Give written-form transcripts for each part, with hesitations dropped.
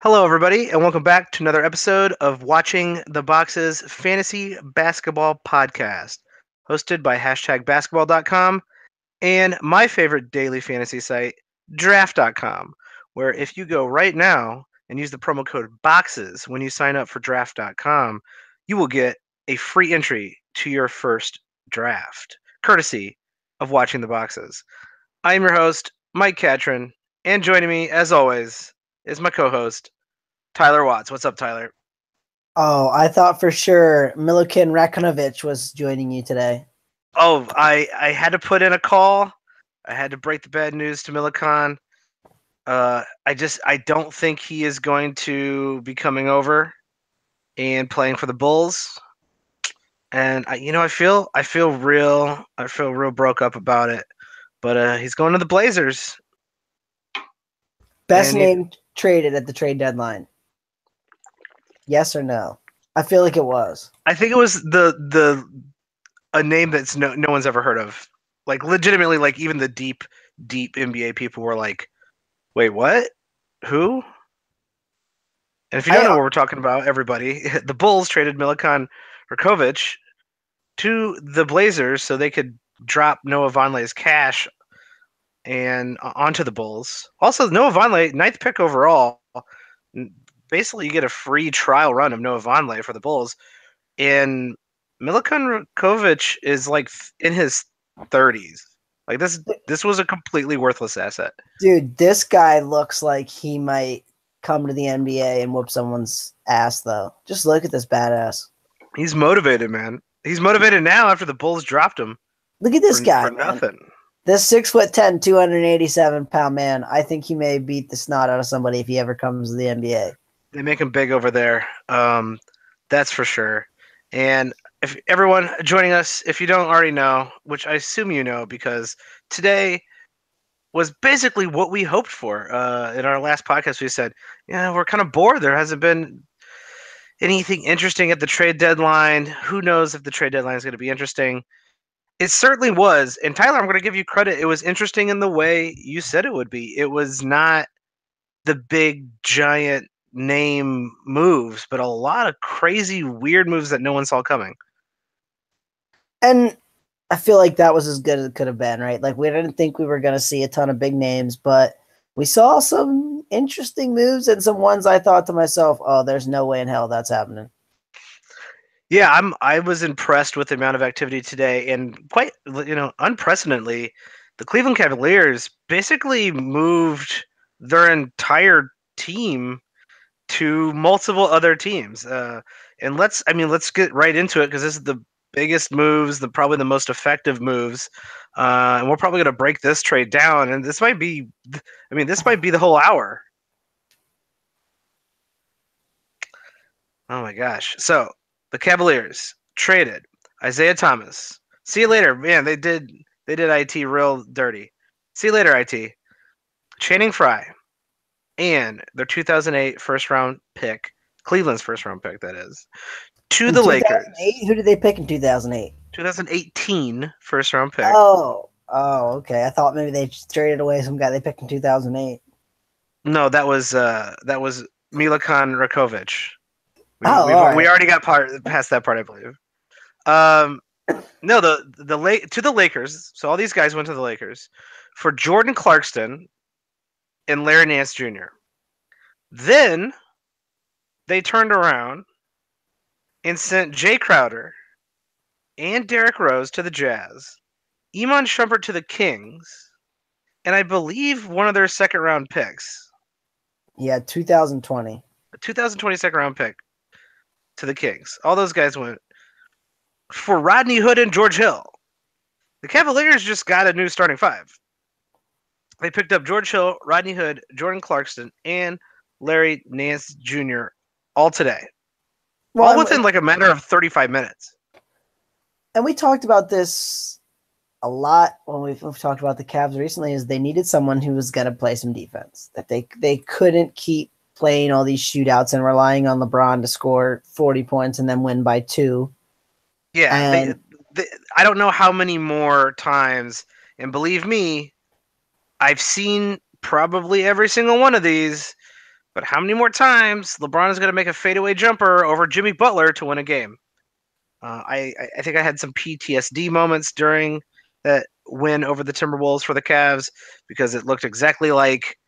Hello, everybody, and welcome back to another episode of Watching the Boxes Fantasy Basketball Podcast, hosted by #basketball.com and my favorite daily fantasy site, draft.com, where if you go right now and use the promo code BOXES when you sign up for draft.com, you will get a free entry to your first draft, courtesy of Watching the Boxes. I am your host, Mike Catron, and joining me, as always, is my co-host, Tyler Watts. What's up, Tyler? Oh, I thought for sure Milutin Rakonovic was joining you today. Oh, I had to put in a call. I had to break the bad news to Milikon. I don't think he is going to be coming over and playing for the Bulls. And I feel real broke up about it. But he's going to the Blazers. Best And name traded at the trade deadline. Yes or no? I feel like it was. I think it was a name that's no one's ever heard of. Like legitimately, like even the deep NBA people were like, "Wait, what? Who?" And if you don't know what we're talking about, everybody, the Bulls traded Milikon Rakovic to the Blazers so they could drop Noah Vonleh's cash and onto the Bulls. Also, Noah Vonleh, ninth pick overall. Basically, you get a free trial run of Noah Vonleh for the Bulls. And Milikon Rakovic is like in his 30s. Like this was a completely worthless asset. Dude, this guy looks like he might come to the NBA and whoop someone's ass, though. Just look at this badass. He's motivated, man. He's motivated now after the Bulls dropped him. Look at this guy, for man. nothing. This 6'10", 287-pound man, I think he may beat the snot out of somebody if he ever comes to the NBA. They make him big over there. That's for sure. And if everyone joining us, if you don't already know, which I assume you know, because today was basically what we hoped for. In our last podcast, we said, yeah, we're kind of bored. There hasn't been anything interesting at the trade deadline. Who knows if the trade deadline is going to be interesting? It certainly was. And Tyler, I'm going to give you credit. It was interesting in the way you said it would be. It was not the big, giant name moves, but a lot of crazy, weird moves that no one saw coming. And I feel like that was as good as it could have been, right? Like, we didn't think we were going to see a ton of big names, but we saw some interesting moves and some ones I thought to myself, oh, there's no way in hell that's happening. Yeah, I was impressed with the amount of activity today, and quite, unprecedentedly, the Cleveland Cavaliers basically moved their entire team to multiple other teams. And let's get right into it because this is the biggest moves, probably the most effective moves. And we're probably going to break this trade down, and this might be the whole hour. Oh my gosh! So the Cavaliers traded Isaiah Thomas. See you later, man. They did IT real dirty. See you later, IT. Channing Frye and their 2008 first round pick, Cleveland's first round pick, that is, to the Lakers. Who did they pick in 2008? 2018 first round pick. Oh, okay. I thought maybe they traded away some guy they picked in 2008. No, that was Milikon Rakovic. We already got past that part, I believe. No, to the Lakers. So all these guys went to the Lakers for Jordan Clarkson and Larry Nance Jr. Then they turned around and sent Jay Crowder and Derrick Rose to the Jazz, Iman Shumpert to the Kings, and I believe one of their second round picks. Yeah, 2020. A 2020 second round pick to the Kings. All those guys went for Rodney Hood and George Hill. The Cavaliers just got a new starting five. They picked up George Hill, Rodney Hood, Jordan Clarkson, and Larry Nance Jr. all today. Well, all within like a matter of 35 minutes. And we talked about this a lot when we've talked about the Cavs recently, is they needed someone who was going to play some defense. That they couldn't keep playing all these shootouts and relying on LeBron to score 40 points and then win by 2. Yeah, I don't know how many more times, and believe me, I've seen probably every single one of these, But how many more times LeBron is going to make a fadeaway jumper over Jimmy Butler to win a game? I think I had some PTSD moments during that win over the Timberwolves for the Cavs because it looked exactly like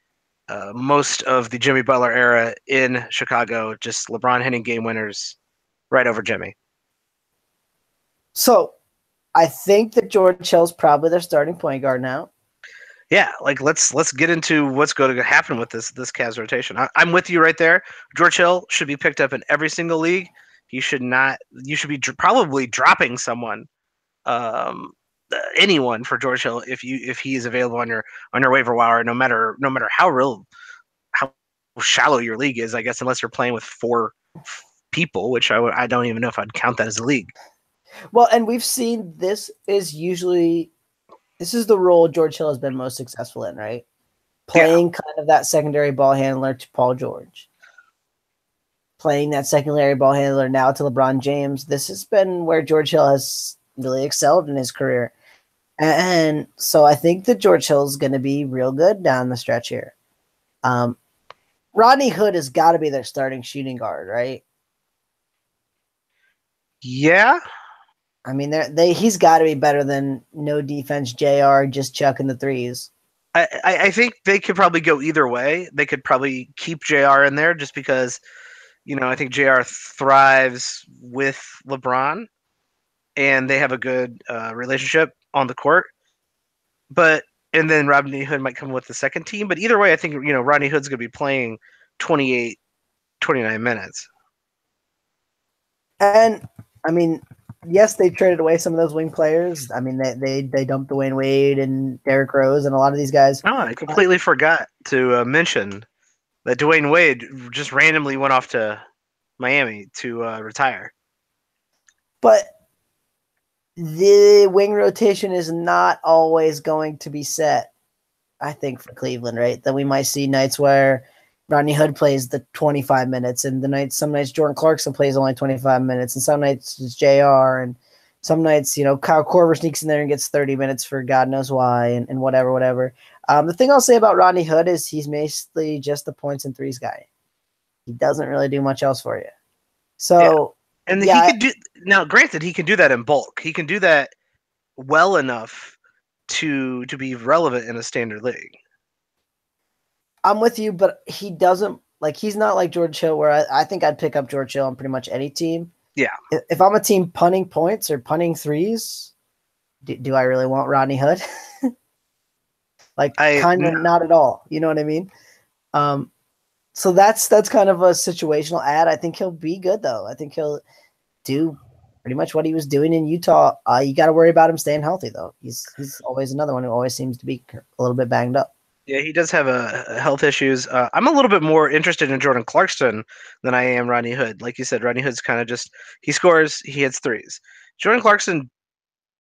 most of the Jimmy Butler era in Chicago, just LeBron hitting game winners right over Jimmy. So I think that George Hill's probably their starting point guard now. Yeah, like let's get into what's going to happen with this Cavs rotation. I'm with you right there. George Hill should be picked up in every single league. He should not. You should be probably dropping someone, anyone for George Hill if he is available on your waiver wire. No matter how shallow your league is, I guess, unless you're playing with four people, which I don't even know if I'd count that as a league. Well, and we've seen this is the role George Hill has been most successful in, right? Playing kind of that secondary ball handler to Paul George. Playing that secondary ball handler now to LeBron James. This has been where George Hill has really excelled in his career. And so I think that George Hill is going to be real good down the stretch here. Rodney Hood has got to be their starting shooting guard, right? Yeah. I mean, he's got to be better than no defense JR just chucking the threes. I think they could probably go either way. They could probably keep JR in there just because, I think JR thrives with LeBron and they have a good relationship on the court. And then Rodney Hood might come with the second team. But either way, I think, Rodney Hood's going to be playing 28, 29 minutes. And, I mean, yes, they traded away some of those wing players. I mean, they dumped Dwayne Wade and Derrick Rose and a lot of these guys. Oh, I completely forgot to mention that Dwayne Wade just randomly went off to Miami to retire. But the wing rotation is not always going to be set, I think, for Cleveland, right? That we might see nights where Rodney Hood plays the 25 minutes, and some nights Jordan Clarkson plays only 25 minutes, and some nights it's JR, and some nights, Kyle Korver sneaks in there and gets 30 minutes for God knows why, and whatever. The thing I'll say about Rodney Hood is he's basically just the points and threes guy. He doesn't really do much else for you. So, and he could do now. Granted, he can do that in bulk. He can do that well enough to be relevant in a standard league. I'm with you, but he doesn't he's not like George Hill, where I think I'd pick up George Hill on pretty much any team. Yeah. If I'm a team punting points or punting threes, do I really want Rodney Hood? Kind of not at all. You know what I mean? So that's kind of a situational ad. I think he'll be good though. I think he'll do pretty much what he was doing in Utah. You got to worry about him staying healthy though. He's always another one who always seems to be a little bit banged up. Yeah, he does have health issues. I'm a little bit more interested in Jordan Clarkson than I am Rodney Hood. Like you said, Rodney Hood's kind of just he scores, he hits threes. Jordan Clarkson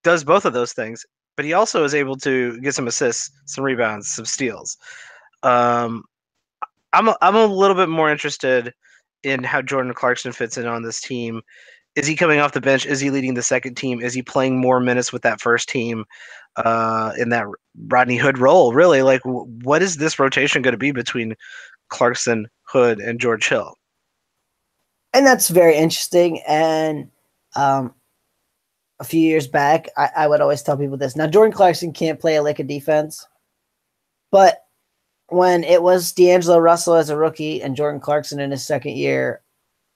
does both of those things, but he also is able to get some assists, some rebounds, some steals. I'm a little bit more interested in how Jordan Clarkson fits in on this team. Is he coming off the bench? Is he leading the second team? Is he playing more minutes with that first team in that Rodney Hood role? Really, what is this rotation going to be between Clarkson, Hood, and George Hill? And that's very interesting. And a few years back, I would always tell people this. Now, Jordan Clarkson can't play a lick of defense, but when it was D'Angelo Russell as a rookie and Jordan Clarkson in his second year,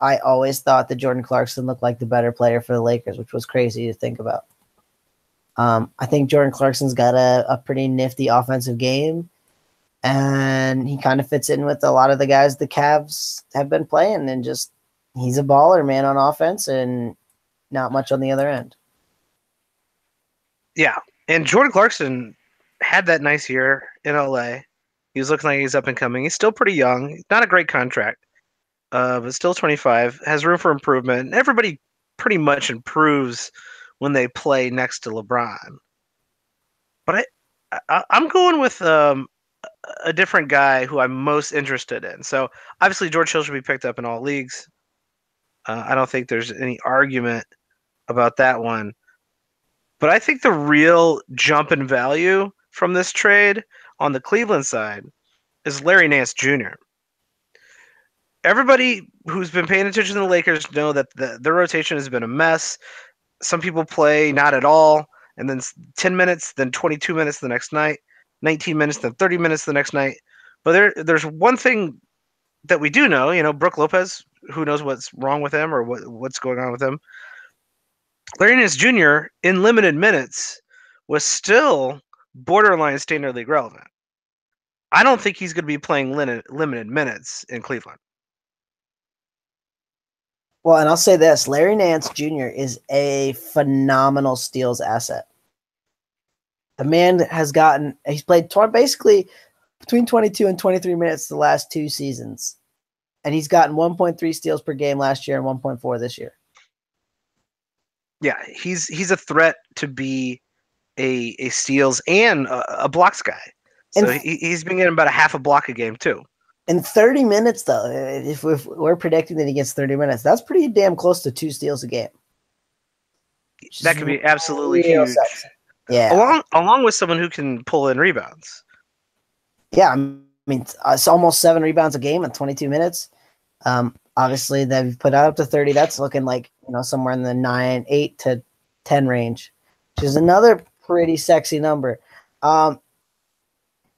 I always thought that Jordan Clarkson looked like the better player for the Lakers, which was crazy to think about. I think Jordan Clarkson's got a pretty nifty offensive game, and he kind of fits in with a lot of the guys the Cavs have been playing, and just he's a baller, man, on offense and not much on the other end. Yeah, and Jordan Clarkson had that nice year in LA. He was looking like he's up and coming. He's still pretty young. Not a great contract, but still 25. Has room for improvement. Everybody pretty much improves when they play next to LeBron. But I'm going with a different guy who I'm most interested in. So obviously George Hill should be picked up in all leagues. I don't think there's any argument about that one. But I think the real jump in value from this trade on the Cleveland side is Larry Nance Jr. everybody who's been paying attention to the Lakers know that their rotation has been a mess. Some people play not at all, and then 10 minutes, then 22 minutes the next night, 19 minutes, then 30 minutes the next night. But there's one thing that we do know, Brooke Lopez, who knows what's wrong with him or what's going on with him. Larry Nance Jr. in limited minutes was still borderline standard league relevant. I don't think he's going to be playing limited minutes in Cleveland. Well, and I'll say this, Larry Nance Jr. is a phenomenal steals asset. The man he's played basically between 22 and 23 minutes the last 2 seasons. And he's gotten 1.3 steals per game last year and 1.4 this year. Yeah, he's a threat to be a steals and a blocks guy. So he's been getting about a half a block a game too. In 30 minutes, though, if we're predicting that he gets 30 minutes, that's pretty damn close to 2 steals a game. That could be absolutely huge. Sexy. Yeah. Along with someone who can pull in rebounds. Yeah, I mean, it's almost 7 rebounds a game in 22 minutes. Obviously, they've put out up to 30. That's looking like, somewhere in the 8 to 10 range, which is another pretty sexy number.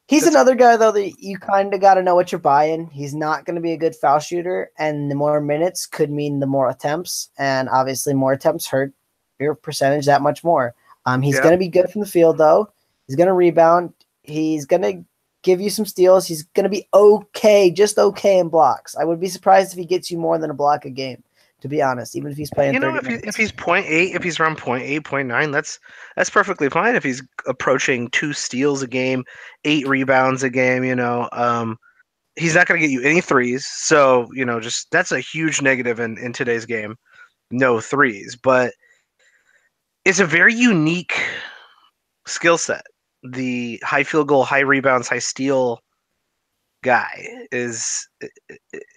He's another guy, though, that you kind of got to know what you're buying. He's not going to be a good foul shooter, and the more minutes could mean the more attempts, and obviously more attempts hurt your percentage that much more. He's going to be good from the field, though. He's going to rebound. He's going to give you some steals. He's going to be okay, just okay in blocks. I would be surprised if he gets you more than a block a game, to be honest, even if he's playing 30 minutes. If he's 0.8, if he's around 0.8, 0.9, that's perfectly fine. If he's approaching 2 steals a game, 8 rebounds a game, he's not going to get you any threes. So, just that's a huge negative in today's game. No threes. But it's a very unique skill set. The high field goal, high rebounds, high steal guy is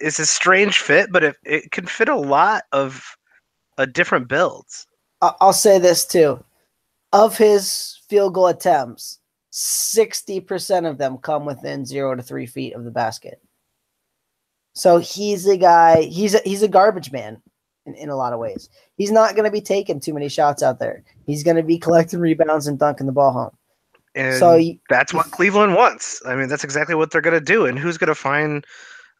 a strange fit, but it can fit a lot of different builds. I'll say this too. Of his field goal attempts, 60% of them come within 0 to 3 feet of the basket. So he's a guy, he's a garbage man in a lot of ways. He's not going to be taking too many shots out there. He's going to be collecting rebounds and dunking the ball home. And that's what Cleveland wants. I mean, that's exactly what they're going to do. And who's going to find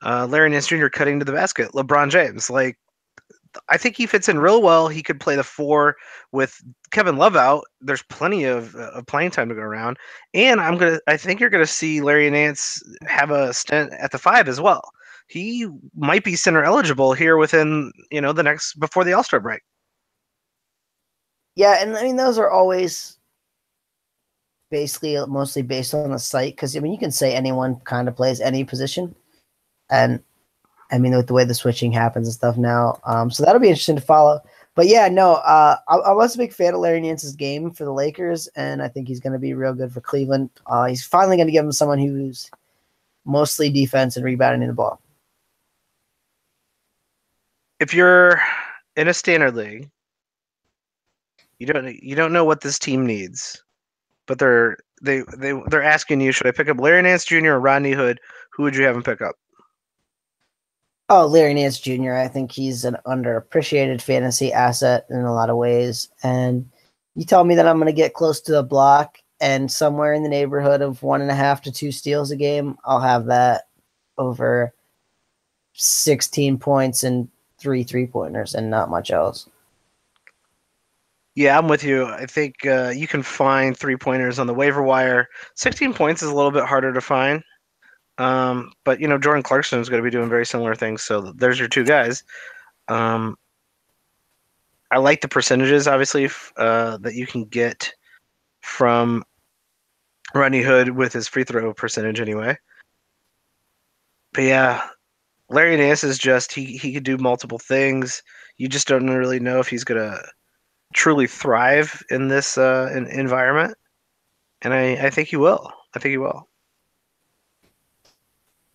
Larry Nance Jr. cutting to the basket? LeBron James. I think he fits in real well. He could play the 4 with Kevin Love out. There's plenty of playing time to go around. And I think you're going to see Larry Nance have a stint at the 5 as well. He might be center eligible here within, before the All-Star break. Yeah, and I mean, those are always basically mostly based on the site, because you can say anyone kind of plays any position, and I mean with the way the switching happens and stuff now, so that'll be interesting to follow. But yeah, no, I was a big fan of Larry Nance's game for the Lakers, and I think he's going to be real good for Cleveland. He's finally going to give him someone who's mostly defense and rebounding the ball. If you're in a standard league, you don't know what this team needs. But they're asking you, should I pick up Larry Nance Jr. or Rodney Hood? Who would you have him pick up? Oh, Larry Nance Jr. I think he's an underappreciated fantasy asset in a lot of ways. And you tell me that I'm going to get close to the block and somewhere in the neighborhood of 1.5 to 2 steals a game, I'll have that over 16 points and 3 3-pointers and not much else. Yeah, I'm with you. I think you can find 3-pointers on the waiver wire. 16 points is a little bit harder to find. But, Jordan Clarkson is going to be doing very similar things. So there's your 2 guys. I like the percentages, obviously, that you can get from Rodney Hood with his free throw percentage anyway. But, yeah, Larry Nance is just he could do multiple things. You just don't really know if he's going to truly thrive in this environment, and I think he will.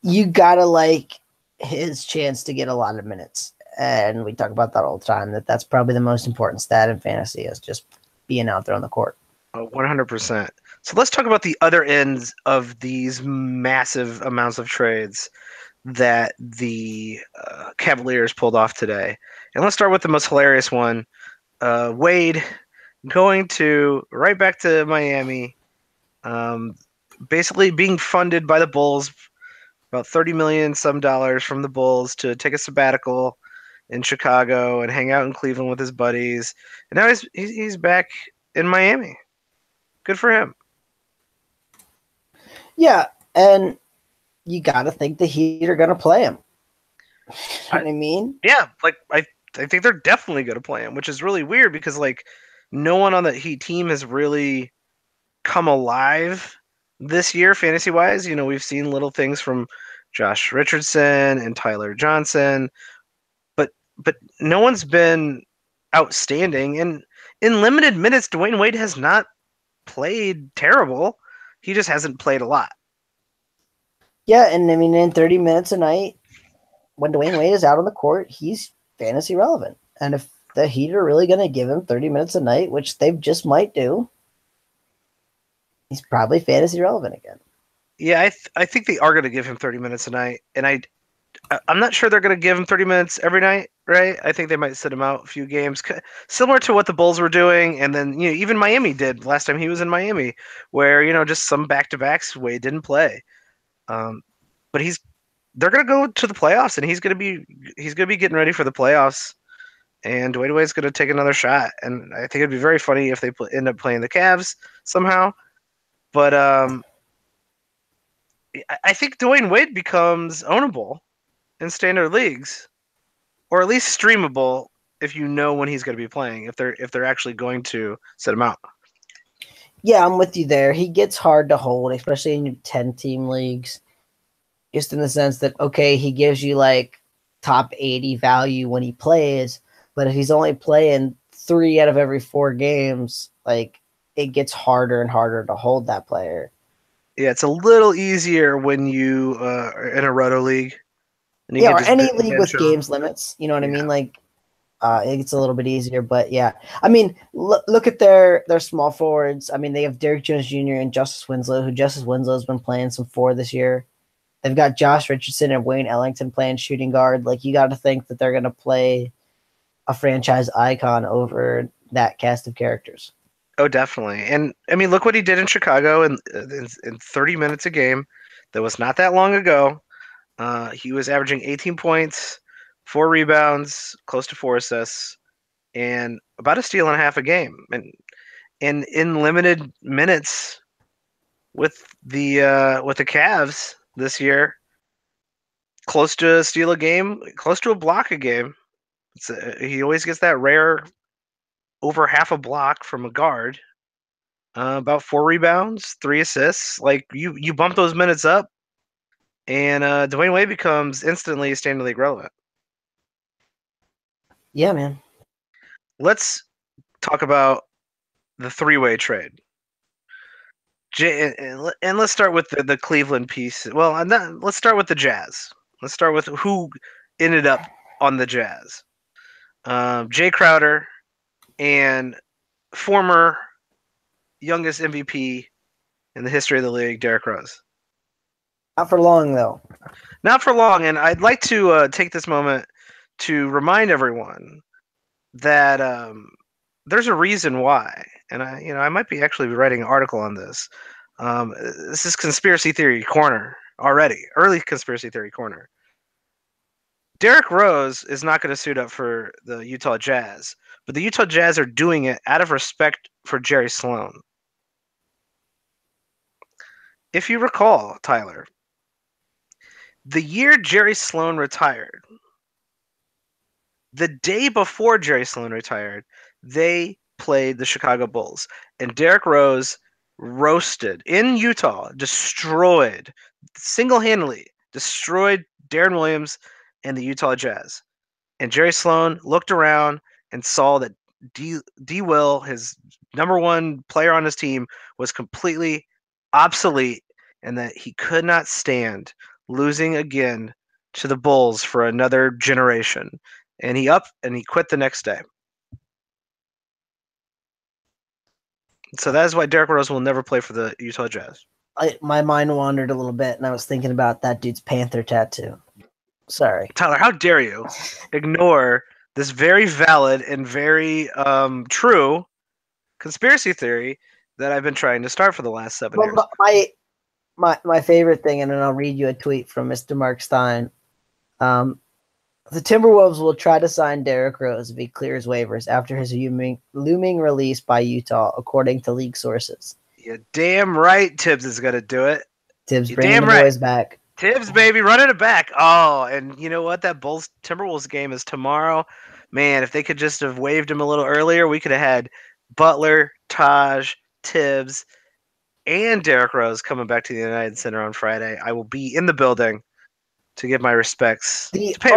You gotta like his chance to get a lot of minutes, and we talk about that all the time. That's probably the most important stat in fantasy, is just being out there on the court. 100%. So let's talk about the other ends of these massive amounts of trades. that the Cavaliers pulled off today. And let's start with the most hilarious one. Wade going to right back to Miami, um, basically being funded by the Bulls, about 30 million some dollars from the Bulls to take a sabbatical in Chicago and hang out in Cleveland with his buddies. And now he's back in Miami. Good for him. Yeah, and you got to think the Heat are going to play him. You know what I mean? Yeah, like I think they're definitely going to play him, which is really weird because like no one on the Heat team has really come alive this year fantasy wise. You know, we've seen little things from Josh Richardson and Tyler Johnson, but no one's been outstanding. And in limited minutes, Dwayne Wade has not played terrible. He just hasn't played a lot. Yeah, and I mean, in 30 minutes a night, when Dwayne Wade is out on the court, he's fantasy relevant. And if the Heat are really going to give him 30 minutes a night, which they just might do, he's probably fantasy relevant again. Yeah, I think they are going to give him 30 minutes a night, and I'm not sure they're going to give him 30 minutes every night, right? I think they might sit him out a few games, similar to what the Bulls were doing, and then even Miami did last time he was in Miami, where just some back-to-backs Wade didn't play, but they're going to go to the playoffs, and he's going to be getting ready for the playoffs, and Dwayne Wade's going to take another shot, and I think it'd be very funny if they end up playing the Cavs somehow, but I think Dwayne Wade becomes ownable in standard leagues, or at least streamable if you know when he's going to be playing. If they're actually going to set him out. Yeah, I'm with you there. He gets hard to hold, especially in your 10-team leagues. Just in the sense that, okay, he gives you like top 80 value when he plays, but if he's only playing 3 out of every 4 games, like it gets harder and harder to hold that player. Yeah, it's a little easier when you are in a roto league. And or any league with games limits. You know what I mean? Like it's a little bit easier, but yeah. I mean, look at their small forwards. I mean, they have Derrick Jones Jr. and Justice Winslow, who Justice Winslow's been playing some 4 this year. They've got Josh Richardson and Wayne Ellington playing shooting guard. Like, you got to think that they're going to play a franchise icon over that cast of characters. Oh, definitely. And I mean, look what he did in Chicago in 30 minutes a game. That was not that long ago. He was averaging 18 points, 4 rebounds, close to 4 assists, and about a steal and a half a game. And in limited minutes with the Cavs this year, close to a steal a game, close to a block a game. He always gets that rare over half a block from a guard. About 4 rebounds, 3 assists. Like you bump those minutes up, and Dwayne Wade becomes instantly standard league relevant. Yeah, man. Let's talk about the 3-way trade. And let's start with the Cleveland piece. Well, let's start with the Jazz. Let's start with who ended up on the Jazz. Jay Crowder and former youngest MVP in the history of the league, Derrick Rose. Not for long, though. Not for long, and I'd like to take this moment to remind everyone that there's a reason why, and I might be actually writing an article on this. This is conspiracy theory corner already, early conspiracy theory corner. Derrick Rose is not going to suit up for the Utah Jazz, but the Utah Jazz are doing it out of respect for Jerry Sloan. If you recall, Tyler, the year Jerry Sloan retired, the day before Jerry Sloan retired, they played the Chicago Bulls, and Derrick Rose roasted in Utah, single-handedly destroyed Deron Williams and the Utah Jazz. And Jerry Sloan looked around and saw that D. Will, his number one player on his team, was completely obsolete, and that he could not stand losing again to the Bulls for another generation. And he quit the next day. So that is why Derrick Rose will never play for the Utah Jazz. my mind wandered a little bit, and I was thinking about that dude's Panther tattoo. Sorry, Tyler, how dare you ignore this very valid and very true conspiracy theory that I've been trying to start for the last 7 years. Well, my favorite thing, and then I'll read you a tweet from Mr. Mark Stein. The Timberwolves will try to sign Derrick Rose if he clears waivers after his looming release by Utah, according to league sources. You're damn right Tibbs is going to do it. Tibbs You're bringing damn the right. boys back. Tibbs, baby, running it back. Oh, and you know what? That Timberwolves game is tomorrow. Man, if they could just have waived him a little earlier, we could have had Butler, Taj, Tibbs, and Derrick Rose coming back to the United Center on Friday. I will be in the building to give my respects. The pay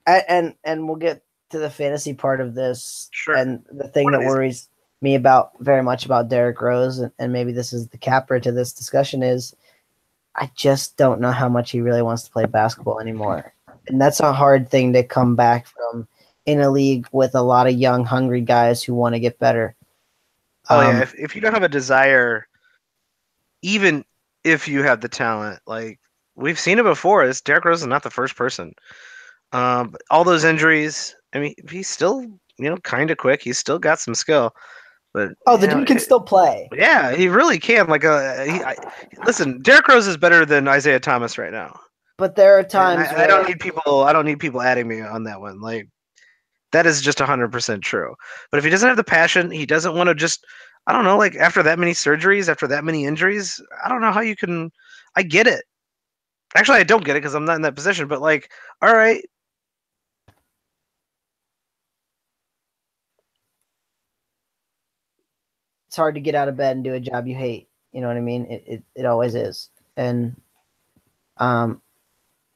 and we'll get to the fantasy part of this. Sure. And the thing that worries me very much about Derrick Rose, and maybe this is the capper to this discussion, is I just don't know how much he really wants to play basketball anymore. And that's a hard thing to come back from in a league with a lot of young, hungry guys who want to get better. Oh, yeah. If you don't have a desire, even if you have the talent, like we've seen it before, Derrick Rose is not the first person. All those injuries, I mean, he's still, kind of quick. He's still got some skill. But the dude can still play. Yeah, he really can. Listen, Derrick Rose is better than Isaiah Thomas right now. But there are times I don't need people adding me on that one. Like, that is just 100% true. But if he doesn't have the passion, he doesn't want to just, I don't know, like after that many surgeries, after that many injuries, I don't know how you can. I get it. Actually, I don't get it because I'm not in that position. But like, all right. It's hard to get out of bed and do a job you hate. You know what I mean? It always is. And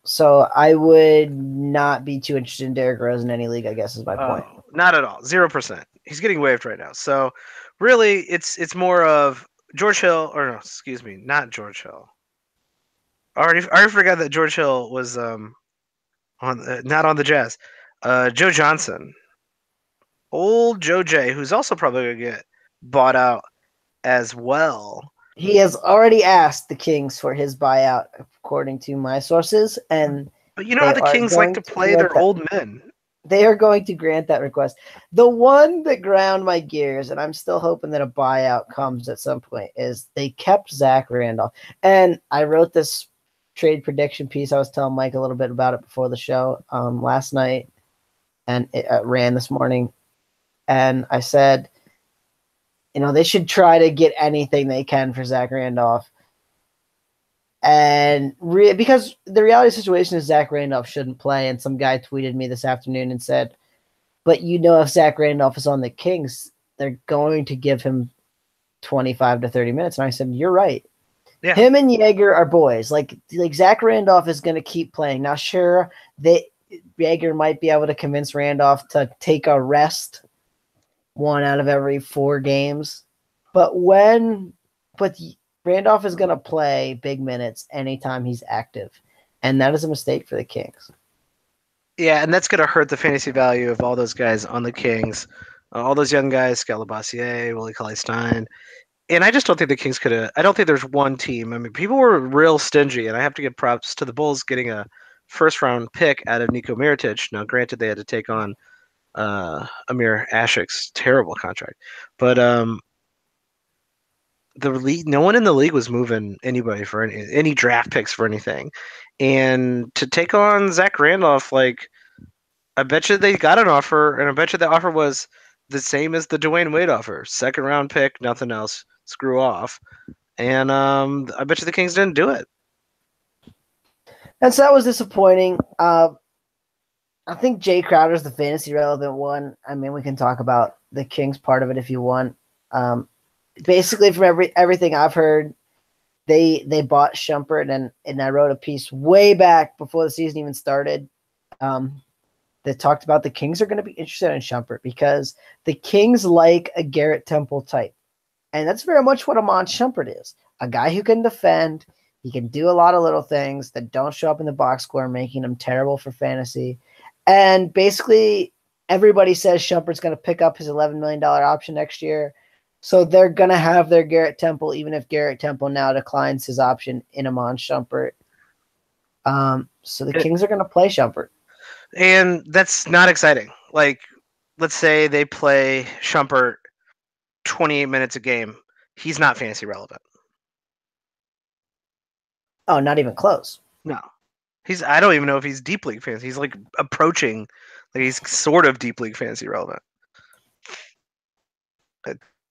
so I would not be too interested in Derrick Rose in any league, I guess is my point. Not at all. 0%. He's getting waived right now. So really it's more of George Hill, or no, excuse me, not George Hill. I already forgot that George Hill was not on the Jazz. Joe Johnson. Old Joe J, who's also probably going to get bought out as well. He has already asked the Kings for his buyout, according to my sources. But you know how the Kings like to play their old men. They are going to grant that request. The one that ground my gears, and I'm still hoping that a buyout comes at some point, is they kept Zach Randolph. And I wrote this trade prediction piece. I was telling Mike a little bit about it before the show last night, and it ran this morning. And I said, they should try to get anything they can for Zach Randolph. And because the reality situation is Zach Randolph shouldn't play. And some guy tweeted me this afternoon and said, but if Zach Randolph is on the Kings, they're going to give him 25 to 30 minutes. And I said, you're right. Yeah. Him and Yeager are boys. Like Zach Randolph is going to keep playing. Now, sure, Yeager might be able to convince Randolph to take a rest 1 out of every 4 games. But Randolph is going to play big minutes anytime he's active. And that is a mistake for the Kings. Yeah, and that's going to hurt the fantasy value of all those guys on the Kings. All those young guys, Scott Labossiere, Willie Cauley-Stein. And I just don't think the Kings could have – I don't think there's one team. I mean, people were real stingy, and I have to give props to the Bulls getting a first-round pick out of Nico Mirotic. Now, granted, they had to take on Amir Ashik's terrible contract. But the league, no one in the league was moving anybody for any draft picks for anything. And to take on Zach Randolph, I bet you they got an offer, and I bet you the offer was the same as the Dwayne Wade offer. 2nd-round pick, nothing else. Screw off. And I bet you the Kings didn't do it. And so that was disappointing. I think Jay Crowder's the fantasy relevant one. I mean, we can talk about the Kings part of it if you want. Basically, from everything I've heard, they bought Shumpert, and I wrote a piece way back before the season even started that talked about the Kings are going to be interested in Shumpert because the Kings like a Garrett Temple type. And that's very much what Iman Shumpert is. A guy who can defend. He can do a lot of little things that don't show up in the box score, making him terrible for fantasy. And basically, everybody says Shumpert's going to pick up his $11 million option next year. So they're gonna have their Garrett Temple, even if Garrett Temple now declines his option in Amon Shumpert. So the Kings are gonna play Shumpert. And that's not exciting. Like, let's say they play Shumpert 28 minutes a game. He's not fantasy relevant. Oh, not even close. No. I don't even know if he's deep league fantasy. He's like approaching, like he's sort of deep league fantasy relevant.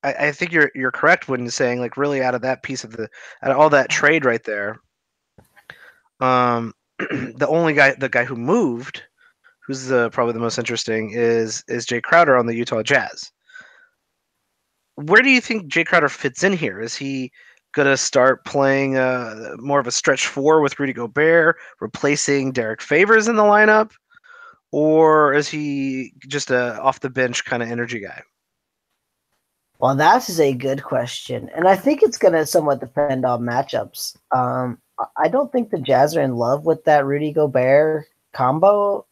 I think you're correct when saying like really out of that piece of out of all that trade right there, the guy who moved, who's probably the most interesting is Jay Crowder on the Utah Jazz. Where do you think Jay Crowder fits in here? Is he gonna start playing more of a stretch four with Rudy Gobert, replacing Derek Favors in the lineup, or is he just a off the bench kind of energy guy? Well, that is a good question, and I think it's going to somewhat depend on matchups. I don't think the Jazz are in love with that Rudy Gobert combo,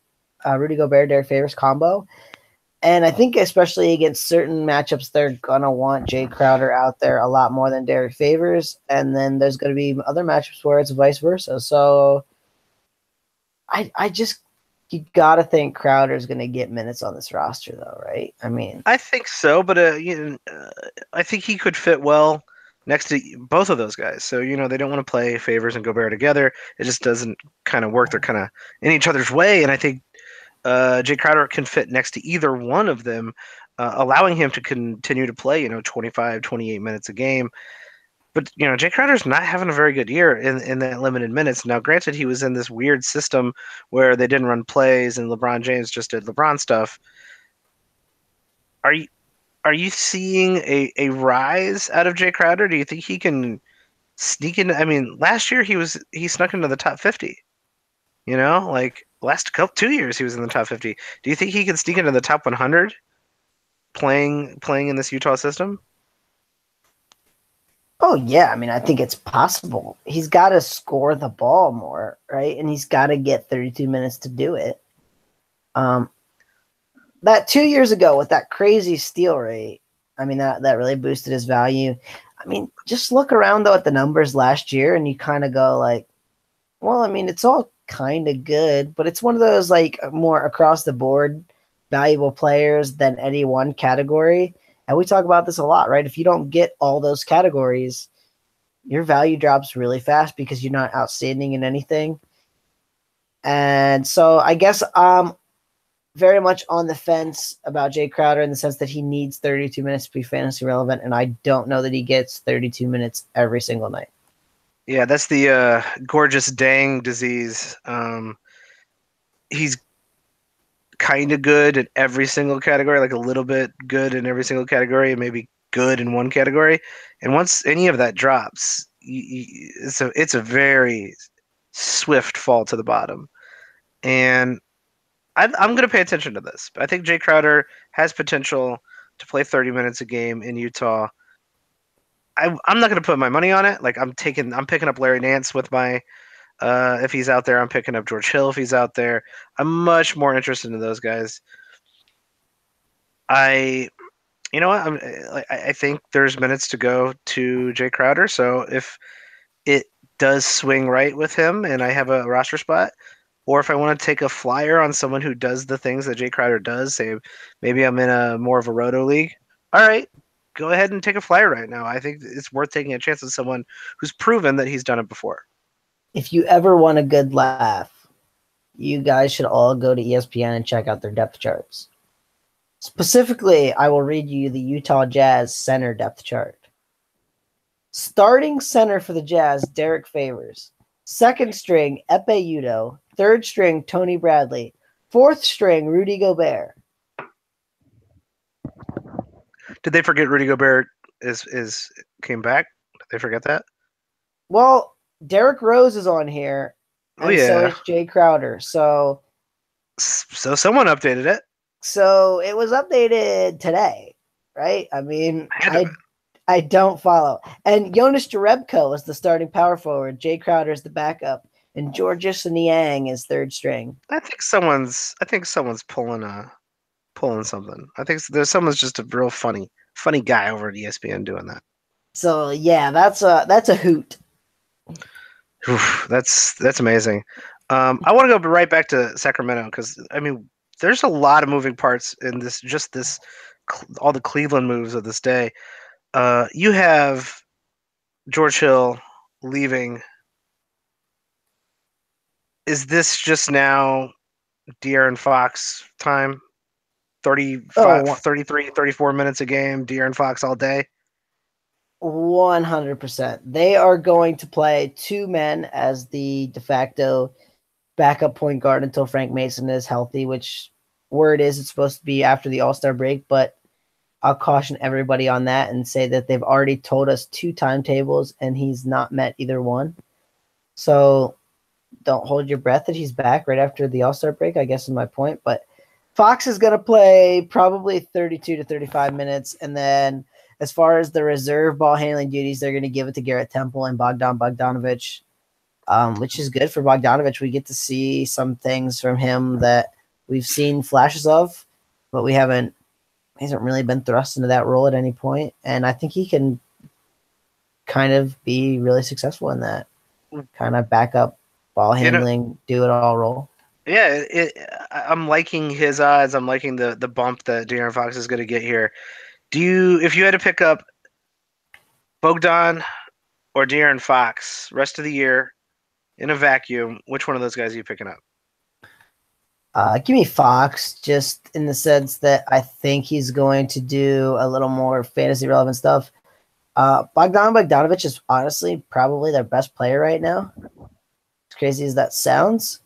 Rudy Gobert Derek Favors combo, and I think especially against certain matchups, they're gonna want Jay Crowder out there a lot more than Derek Favors, and then there's going to be other matchups where it's vice versa. So, I just you got to think Crowder's going to get minutes on this roster, though, right? I mean, I think so, but I think he could fit well next to both of those guys. So they don't want to play Favors and Gobert together. It just doesn't kind of work. They're kind of in each other's way, and I think Jay Crowder can fit next to either one of them, allowing him to continue to play 25, 28 minutes a game. But Jay Crowder's not having a very good year in that limited minutes. Now, granted, he was in this weird system where they didn't run plays and LeBron James just did LeBron stuff. Are you seeing a rise out of Jay Crowder? Do you think he can sneak in? I mean, last year he snuck into the top 50. Like last 2 years he was in the top 50. Do you think he can sneak into the top 100 playing in this Utah system? oh yeah, I mean, I think it's possible. He's got to score the ball more, right? And he's got to get 32 minutes to do it. That 2 years ago with that crazy steal rate, I mean, that really boosted his value. I mean, just look around though at the numbers last year, and you kind of go like, well, I mean, it's all kind of good, but it's one of those like more across the board valuable players than any one category. And we talk about this a lot, right? If you don't get all those categories, your value drops really fast because you're not outstanding in anything. And so I guess very much on the fence about Jay Crowder in the sense that he needs 32 minutes to be fantasy relevant, and I don't know that he gets 32 minutes every single night. Yeah, that's the gorgeous dang disease. He's kind of good in every single category, like a little bit good in every single category, and maybe good in one category. And once any of that drops, it's a very swift fall to the bottom. And I'm going to pay attention to this. I think Jay Crowder has potential to play 30 minutes a game in Utah. I'm not going to put my money on it. Like I'm picking up Larry Nance with my if he's out there. I'm picking up George Hill if he's out there. I'm much more interested in those guys. You know what? I think there's minutes to go to Jay Crowder. So if it does swing right with him and I have a roster spot, or if I want to take a flyer on someone who does the things that Jay Crowder does, say maybe I'm in a more of a roto league. All right, go ahead and take a flyer right now. I think it's worth taking a chance on someone who's proven that he's done it before. If you ever want a good laugh, you guys should all go to ESPN and check out their depth charts. Specifically, I will read you the Utah Jazz center depth chart. Starting center for the Jazz, Derek Favors. Second string, Epe Udo. Third string, Tony Bradley. Fourth string, Rudy Gobert. Did they forget Rudy Gobert is came back? Did they forget that? Well, Derrick Rose is on here, and so is Jay Crowder. So someone updated it. So it was updated today, right? I mean, I don't follow. And Jonas Jerebko is the starting power forward. Jay Crowder is the backup, and Georges Niang is third string. I think someone's pulling something. I think someone's just a real funny funny guy over at ESPN doing that. So yeah, that's a hoot. Oof, that's amazing. I want to go right back to Sacramento because I mean, there's a lot of moving parts in this. Just this, all the Cleveland moves of this day. You have George Hill leaving. Is this just now De'Aaron Fox time? 35, Oh, 33, 34 minutes a game, De'Aaron Fox all day. 100%. They are going to play two men as the de facto backup point guard until Frank Mason is healthy, which word is it's supposed to be after the All-Star break, but I'll caution everybody on that and say that they've already told us two timetables and he's not met either one. So don't hold your breath that he's back right after the All-Star break, I guess is my point. But Fox is going to play probably 32 to 35 minutes. And then as far as the reserve ball handling duties, they're going to give it to Garrett Temple and Bogdanovich, which is good for Bogdanovich. We get to see some things from him that we've seen flashes of, but he hasn't really been thrust into that role at any point. And I think he can kind of be really successful in that kind of backup ball handling, do it all role. Yeah, I'm liking his odds. I'm liking the bump that De'Aaron Fox is going to get here. If you had to pick up Bogdan or De'Aaron Fox rest of the year in a vacuum, which one of those guys are you picking up? Give me Fox, just in the sense that I think he's going to do a little more fantasy relevant stuff. Bogdanovich is honestly probably their best player right now. As crazy as that sounds.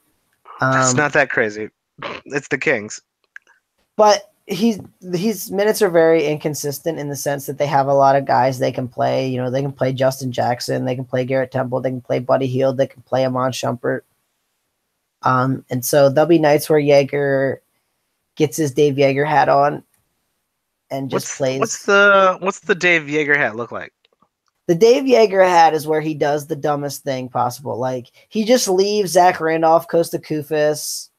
It's not that crazy. It's the Kings. But his minutes are very inconsistent in the sense that they have a lot of guys they can play. You know, they can play Justin Jackson, they can play Garrett Temple, they can play Buddy Hield, they can play Amon Shumpert. And so there'll be nights where Yeager gets his Dave Yeager hat on and just plays. What's the Dave Yeager hat look like? The Dave Yeager hat is where he does the dumbest thing possible. Like he just leaves Zach Randolph, Kosta Koufis,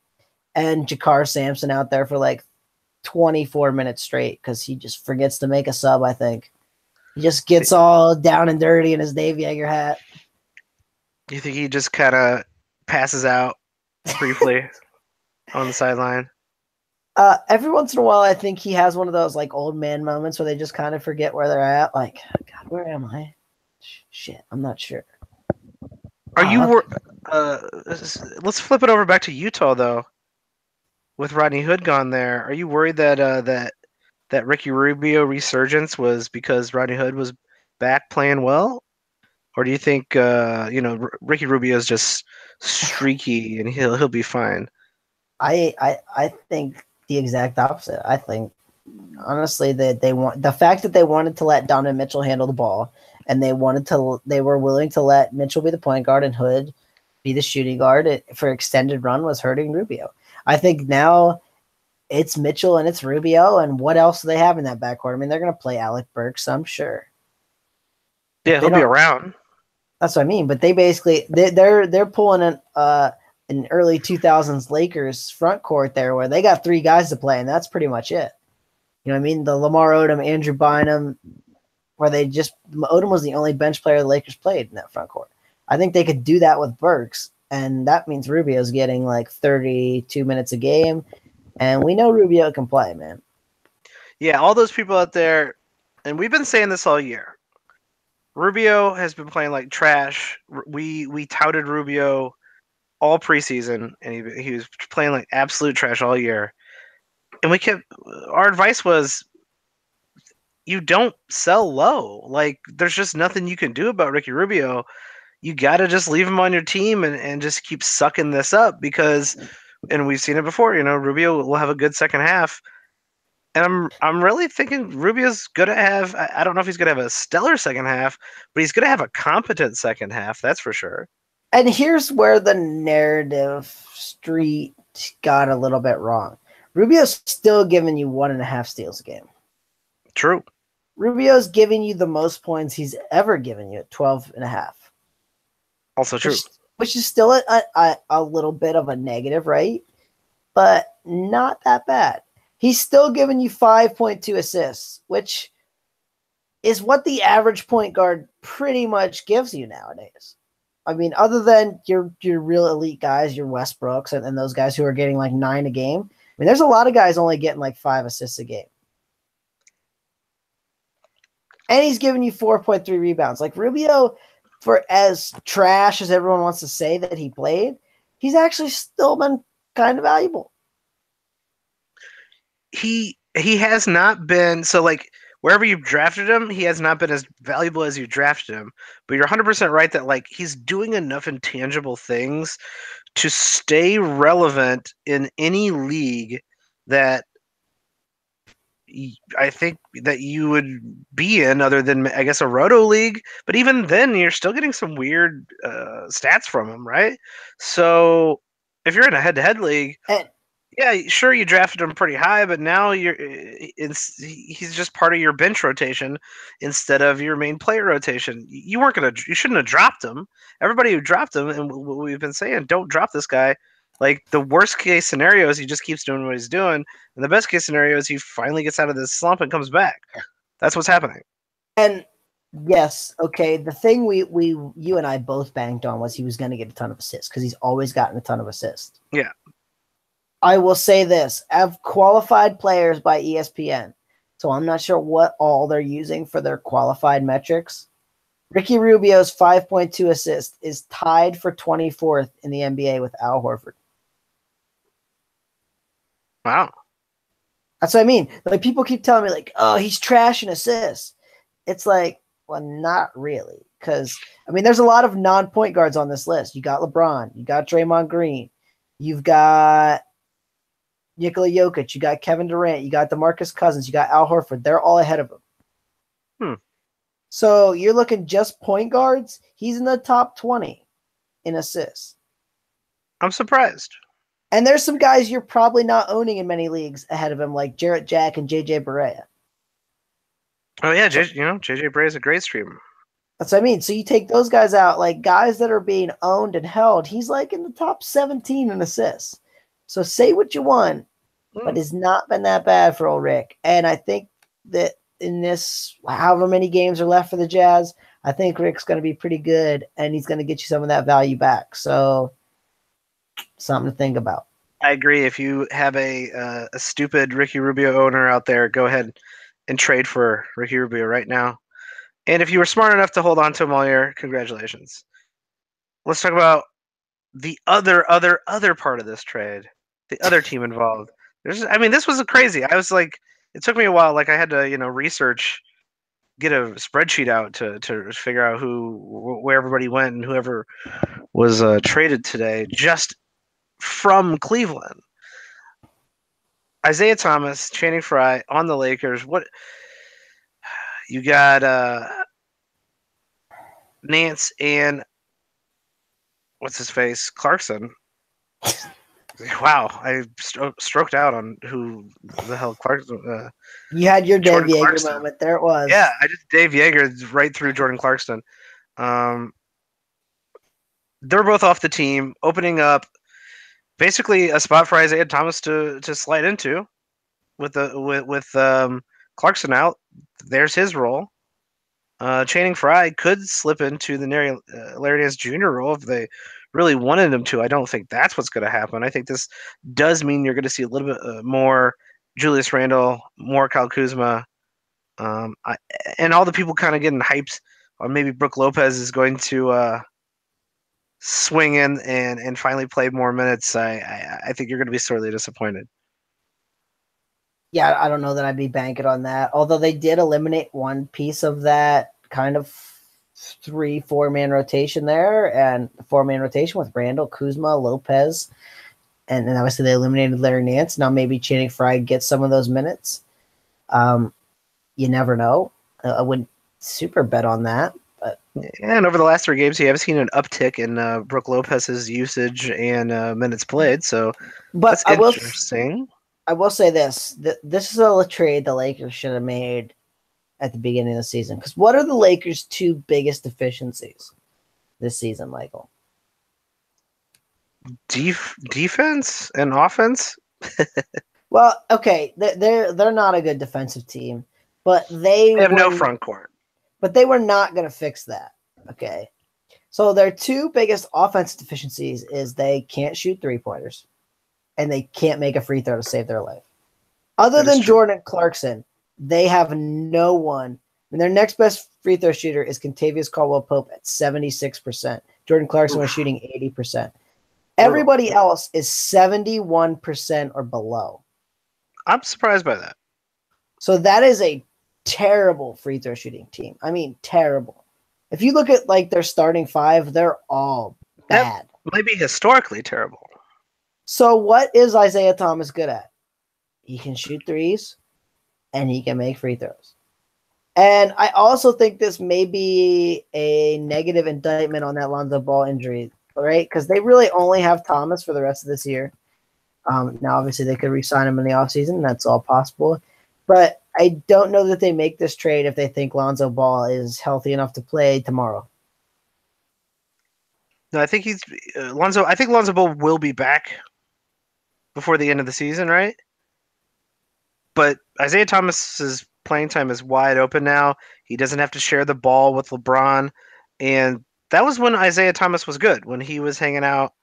and Jakar Sampson out there for like 24 minutes straight because he just forgets to make a sub, I think. He just gets all down and dirty in his Dave Yeager hat. Do you think he just kind of passes out briefly on the sideline? Every once in a while, I think he has one of those like old man moments where they just kind of forget where they're at. Like, God, where am I? Shit, I'm not sure. Are you? Let's flip it over back to Utah though. With Rodney Hood gone there, are you worried that Ricky Rubio resurgence was because Rodney Hood was back playing well, or do you think Ricky Rubio is just streaky and he'll be fine? I think the exact opposite. I think honestly that they want the fact that they wanted to let Donovan Mitchell handle the ball and they were willing to let Mitchell be the point guard and Hood be the shooting guard for extended run was hurting Rubio. I think now it's Mitchell and it's Rubio, and what else do they have in that backcourt? I mean, they're going to play Alec Burks, I'm sure. Yeah, he'll be around. That's what I mean. But they basically they're pulling an early 2000s Lakers front court there where they got three guys to play, and that's pretty much it. You know what I mean? The Lamar Odom, Andrew Bynum, where Odom was the only bench player the Lakers played in that front court. I think they could do that with Burks. And that means Rubio's getting like 32 minutes a game. And we know Rubio can play, man. Yeah, all those people out there, and we've been saying this all year. Rubio has been playing like trash. We touted Rubio all preseason, and he was playing like absolute trash all year. And our advice was, you don't sell low. Like, there's just nothing you can do about Ricky Rubio. You got to just leave him on your team and just keep sucking this up because, and we've seen it before, Rubio will have a good second half. And I'm really thinking Rubio's going to have, I don't know if he's going to have a stellar second half, but he's going to have a competent second half. That's for sure. And here's where the narrative street got a little bit wrong. Rubio's still giving you 1.5 steals a game. True. Rubio's giving you the most points he's ever given you at 12.5. Also true. Which is still a little bit of a negative, right? But not that bad. He's still giving you 5.2 assists, which is what the average point guard pretty much gives you nowadays. I mean, other than your real elite guys, your Westbrooks and those guys who are getting like 9 a game. I mean, there's a lot of guys only getting like 5 assists a game. And he's giving you 4.3 rebounds. Like Rubio, for as trash as everyone wants to say that he played, he's actually still been kind of valuable. He has not been so like wherever you've drafted him, he has not been as valuable as you drafted him. But you're 100% right that like he's doing enough intangible things to stay relevant in any league that I think that you would be in, other than I guess a roto league. But even then, you're still getting some weird stats from him, right? So if you're in a head-to-head league, And yeah, sure, you drafted him pretty high, but now he's just part of your bench rotation instead of your main player rotation. You shouldn't have dropped him. Everybody who dropped him, and what we've been saying, don't drop this guy. Like the worst case scenario is he just keeps doing what he's doing, and the best case scenario is he finally gets out of this slump and comes back. That's what's happening. And yes, okay. The thing you and I both banked on was he was going to get a ton of assists because he's always gotten a ton of assists. Yeah. I will say this: I've qualified players by ESPN, so I'm not sure what all they're using for their qualified metrics. Ricky Rubio's 5.2 assists is tied for 24th in the NBA with Al Horford. Wow. That's what I mean. Like people keep telling me, like, "Oh, he's trash in assists." It's like, well, not really, because I mean, there's a lot of non-point guards on this list. You got LeBron, you got Draymond Green, you've got Nikola Jokic, you got Kevin Durant, you got DeMarcus Cousins, you got Al Horford. They're all ahead of him. So you're looking just point guards. He's in the top 20 in assists. I'm surprised. And there's some guys you're probably not owning in many leagues ahead of him, like Jarrett Jack and JJ Barea. Oh yeah, JJ Barea is a great streamer. That's what I mean. So you take those guys out, like guys that are being owned and held. He's like in the top 17 in assists. So say what you want, but it's not been that bad for old Rick. And I think that in this, however many games are left for the Jazz, I think Rick's going to be pretty good, and he's going to get you some of that value back. So something to think about. I agree. If you have a stupid Ricky Rubio owner out there, go ahead and trade for Ricky Rubio right now. And if you were smart enough to hold on to him all year, congratulations. Let's talk about the other part of this trade, the other team involved. This was crazy. I was like, it took me a while. Like I had to, research, get a spreadsheet out to figure out where everybody went and whoever was traded today, just from Cleveland. Isaiah Thomas, Channing Frye on the Lakers. What you got? Nance and what's his face? Clarkson. Wow, I stroked out on who the hell Clarkson. You had your Dave Yeager moment. There it was. Yeah, I just Dave Yeager right through Jordan Clarkson. They're both off the team, opening up basically a spot for Isaiah Thomas to slide into with Clarkson out. There's his role. Channing Frye could slip into the Larry Nance Jr. role if they really wanted him to. I don't think that's what's going to happen. I think this does mean you're going to see a little bit more Julius Randle, more Kyle Kuzma, and all the people kind of getting hyped on maybe Brook Lopez is going to swing in and finally play more minutes. I think you're going to be sorely disappointed. Yeah, I don't know that I'd be banking on that. Although they did eliminate one piece of that kind of 3-4-man rotation there, and the 4-man rotation with Randall, Kuzma, Lopez, and then obviously they eliminated Larry Nance. Now maybe Channing Frye gets some of those minutes. You never know. I wouldn't super bet on that. But and over the last 3 games, you have seen an uptick in Brook Lopez's usage and minutes played. So that's interesting. I will say this. This is a trade the Lakers should have made at the beginning of the season. Because what are the Lakers' 2 biggest deficiencies this season, Michael? Defense and offense? Well, okay. They're not a good defensive team. But they have no front court. But they were not going to fix that. Okay. So their two biggest offensive deficiencies is they can't shoot 3-pointers and they can't make a free throw to save their life. Other than Jordan Clarkson, they have no one. And their next best free throw shooter is Kentavious Caldwell-Pope at 76%. Jordan Clarkson was shooting 80%. Everybody else is 71% or below. I'm surprised by that. So that is a terrible free throw shooting team. I mean, terrible. If you look at like their starting five, they're all bad. That might be historically terrible. So what is Isaiah Thomas good at? He can shoot threes and he can make free throws. And I also think this may be a negative indictment on that Lonzo Ball injury, right? Because they really only have Thomas for the rest of this year. Now, obviously, they could re-sign him in the offseason. That's all possible. But I don't know that they make this trade if they think Lonzo Ball is healthy enough to play tomorrow. No, I think Lonzo. I think Lonzo Ball will be back before the end of the season, right? But Isaiah Thomas's playing time is wide open now. He doesn't have to share the ball with LeBron, and that was when Isaiah Thomas was good. When he was hanging out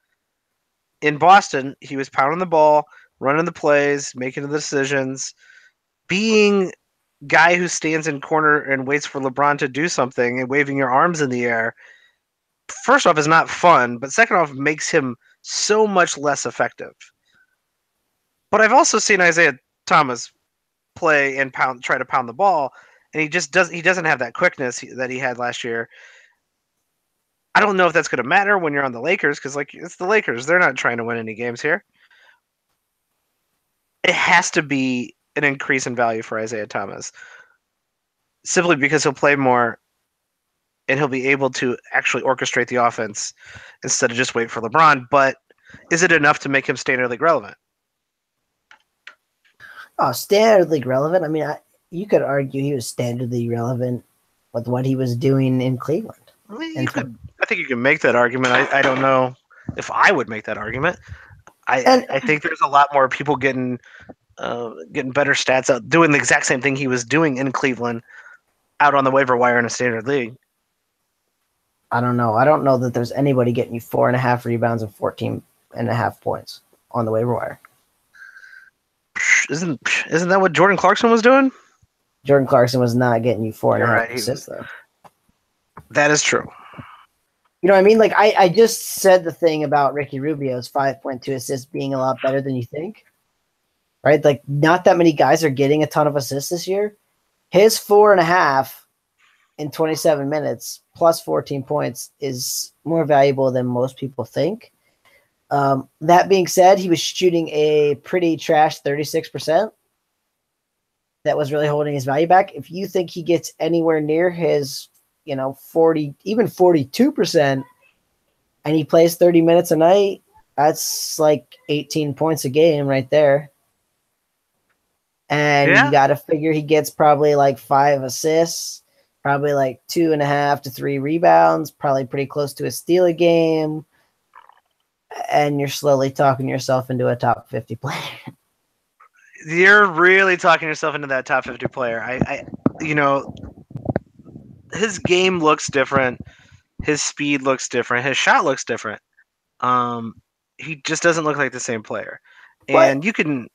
in Boston, he was pounding the ball, running the plays, making the decisions, being guy who stands in corner and waits for LeBron to do something and waving your arms in the air. First off, is not fun, but second off, makes him so much less effective. But I've also seen Isaiah Thomas play and try to pound the ball, and he doesn't have that quickness that he had last year. I don't know if that's going to matter when you're on the Lakers, because like it's the Lakers, they're not trying to win any games here. It has to be an increase in value for Isaiah Thomas, simply because he'll play more and he'll be able to actually orchestrate the offense instead of just wait for LeBron. But is it enough to make him standard league relevant? Oh, standard league relevant. I mean, you could argue he was standard league relevant with what he was doing in Cleveland. I think you can make that argument. I don't know if I would make that argument. I think there's a lot more people getting better stats out, doing the exact same thing he was doing in Cleveland out on the waiver wire in a standard league. I don't know. I don't know that there's anybody getting you 4.5 rebounds and 14.5 points on the waiver wire. Isn't that what Jordan Clarkson was doing? Jordan Clarkson was not getting you 4.5 assists, though. That is true. You know what I mean? Like, I just said the thing about Ricky Rubio's 5.2 assists being a lot better than you think. Right? Like, not that many guys are getting a ton of assists this year. His 4.5 in 27 minutes plus 14 points is more valuable than most people think. That being said, he was shooting a pretty trash 36%. That was really holding his value back. If you think he gets anywhere near his, 40, even 42%, and he plays 30 minutes a night, that's like 18 points a game right there. And you got to figure he gets probably like 5 assists, probably like 2.5 to 3 rebounds, probably pretty close to a steal a game. And you're slowly talking yourself into a top 50 player. You're really talking yourself into that top 50 player. His game looks different. His speed looks different. His shot looks different. He just doesn't look like the same player. And you can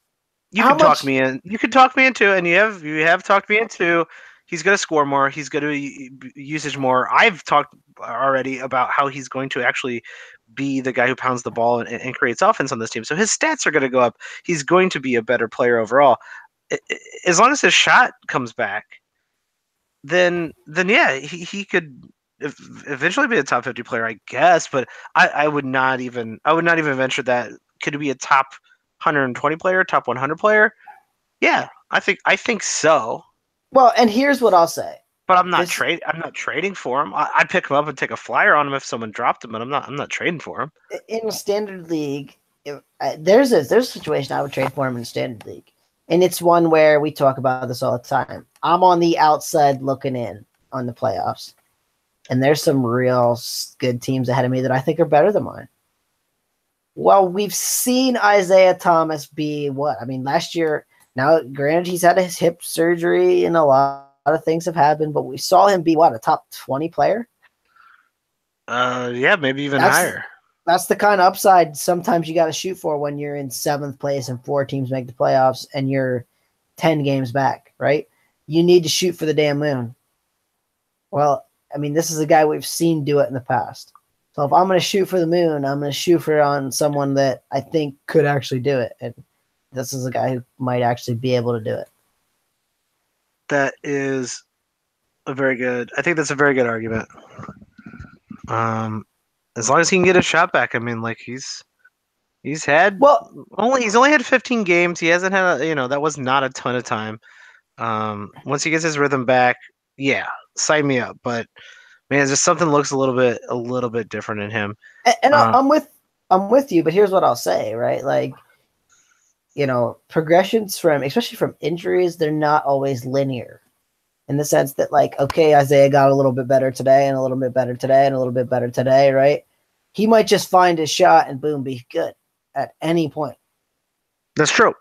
talk me in. You can talk me into, and you have talked me into. He's going to score more. He's going to usage more. I've talked already about how he's going to actually be the guy who pounds the ball and creates offense on this team. So his stats are going to go up. He's going to be a better player overall. As long as his shot comes back, then yeah, he could eventually be a top 50 player, I guess. But I would not even venture that. Could he be a top 120 player, top 100 player? Yeah, I think so. Well, and here's what I'll say. But I'm not trading for him. I'd pick him up and take a flyer on him if someone dropped him, but I'm not trading for him. In a standard league, there's a situation I would trade for him in a standard league. And it's one where we talk about this all the time. I'm on the outside looking in on the playoffs. And there's some real good teams ahead of me that I think are better than mine. Well, we've seen Isaiah Thomas be what? I mean, last year, now granted he's had his hip surgery and a lot of things have happened, but we saw him be what, a top 20 player? Yeah, maybe even That's higher. that's the kind of upside sometimes you got to shoot for when you're in 7th place and 4 teams make the playoffs and you're 10 games back, right? You need to shoot for the damn moon. Well, I mean, this is a guy we've seen do it in the past. So if I'm going to shoot for the moon, I'm going to shoot for on someone that I think could actually do it. And this is a guy who might actually be able to do it. That is I think that's a very good argument. As long as he can get a shot back, I mean, like he's had he's only had 15 games. He hasn't had that was not a ton of time. Once he gets his rhythm back, yeah, sign me up. But man, just something looks a little bit different in him. And I'm with you, but here's what I'll say, right? Like, progressions especially from injuries, they're not always linear. In the sense that, like, okay, Isaiah got a little bit better today and a little bit better today and a little bit better today, right? He might just find his shot and boom, be good at any point. That's true.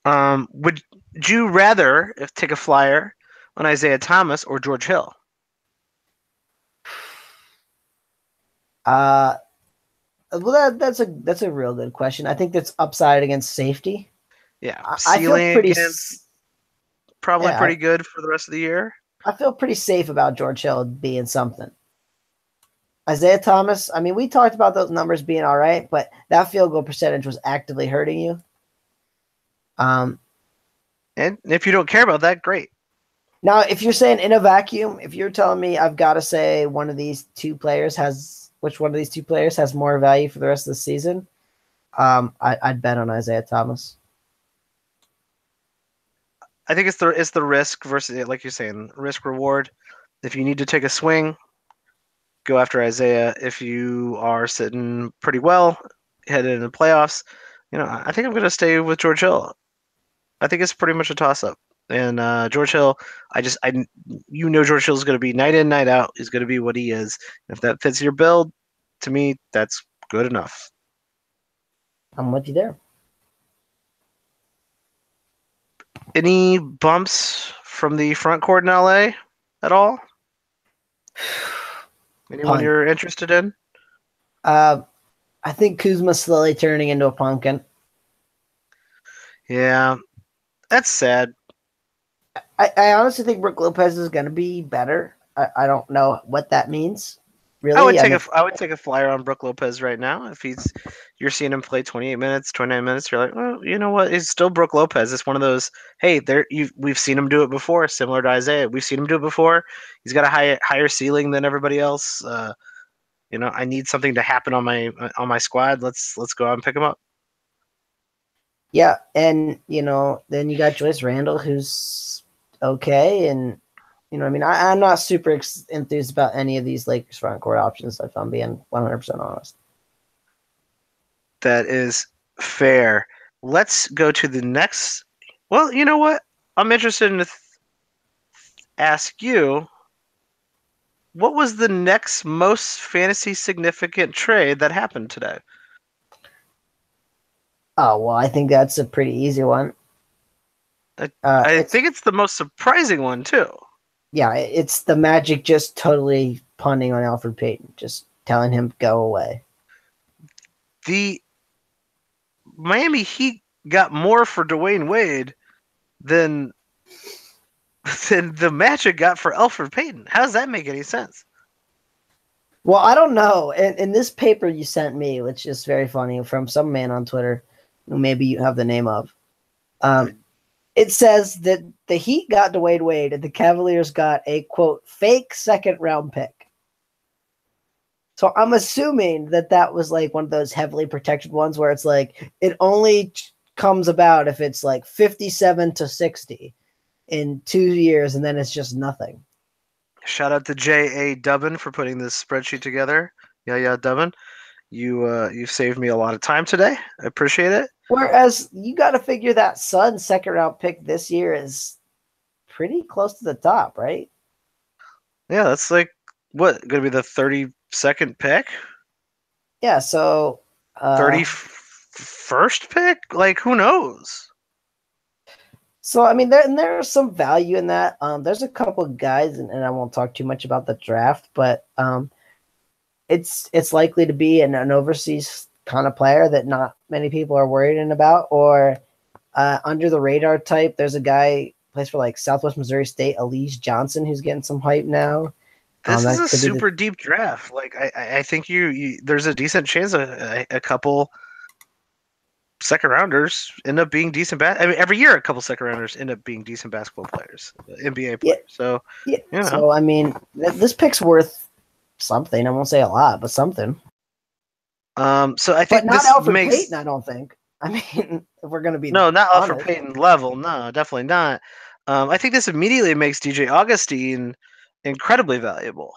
Would you rather take a flyer on Isaiah Thomas or George Hill? Well, that's a real good question. I think that's upside against safety. Yeah, I feel pretty probably pretty good for the rest of the year. I feel pretty safe about George Hill being something. Isaiah Thomas, I mean, we talked about those numbers being all right, but that field goal percentage was actively hurting you. And if you don't care about that, great. Now, if you're saying in a vacuum, if you're telling me I've got to say which one of these two players has more value for the rest of the season, I'd bet on Isaiah Thomas. I think it's the risk versus, like you're saying, risk reward. If you need to take a swing, go after Isaiah. If you are sitting pretty well headed into the playoffs, I think I'm going to stay with George Hill. I think it's pretty much a toss up. And George Hill, George Hill is going to be night in, night out. He's going to be what he is. If that fits your build, to me, that's good enough. I'm with you there. Any bumps from the front court in LA at all? Anyone you're interested in? I think Kuzma's slowly turning into a pumpkin. Yeah, that's sad. I honestly think Brook Lopez is going to be better. I don't know what that means. Really, I would take a flyer on Brook Lopez right now. If you're seeing him play 28 minutes, 29 minutes, you're like, well, you know what? It's still Brook Lopez. It's one of those. Hey, we've seen him do it before, similar to Isaiah. We've seen him do it before. He's got a higher ceiling than everybody else. I need something to happen on my squad. Let's go out and pick him up. Yeah, and then you got Joyce Randle, who's okay, and I'm not super enthused about any of these Lakers front court options, if I'm being 100% honest. That is fair. Let's go to the next. Well, you know what? I'm interested in ask you, what was the next most fantasy significant trade that happened today? Oh, well, I think that's a pretty easy one. I think it's the most surprising one, too. Yeah, it's the Magic just totally punting on Elfrid Payton, just telling him go away. The Miami Heat got more for Dwayne Wade than the Magic got for Elfrid Payton. How does that make any sense? Well, I don't know. In this paper you sent me, which is very funny, from some man on Twitter, who maybe you have the name of, it says that the Heat got Dwayne Wade and the Cavaliers got a, quote, fake second-round pick. So I'm assuming that was like one of those heavily protected ones where it's like it only comes about if it's like 57 to 60 in 2 years, and then it's just nothing. Shout out to J.A. Dubbin for putting this spreadsheet together. Yeah, Dubbin. You've saved me a lot of time today. I appreciate it. Whereas you got to figure that Suns second-round pick this year is pretty close to the top, right? Yeah, that's like, what, going to be the 32nd pick? Yeah, so... 31st pick? Like, who knows? So I mean, there's some value in that. There's a couple of guys, and I won't talk too much about the draft, but it's likely to be an overseas kind of player that not many people are worried about, or under the radar type. There's a guy plays for like Southwest Missouri State, Elise Johnson, who's getting some hype now. This is That a could be the super deep draft. Like I think there's a decent chance a couple second rounders end up being decent. I mean, every year a couple second rounders end up being decent basketball players, NBA yeah players. So yeah. you know, So I mean, this pick's worth something. I won't say a lot, but something. so I But think not this Alfred makes Payton. I don't think. I mean, if we're gonna be no, not Alfred honest. Payton level. No, definitely not. I think this immediately makes DJ Augustine incredibly valuable.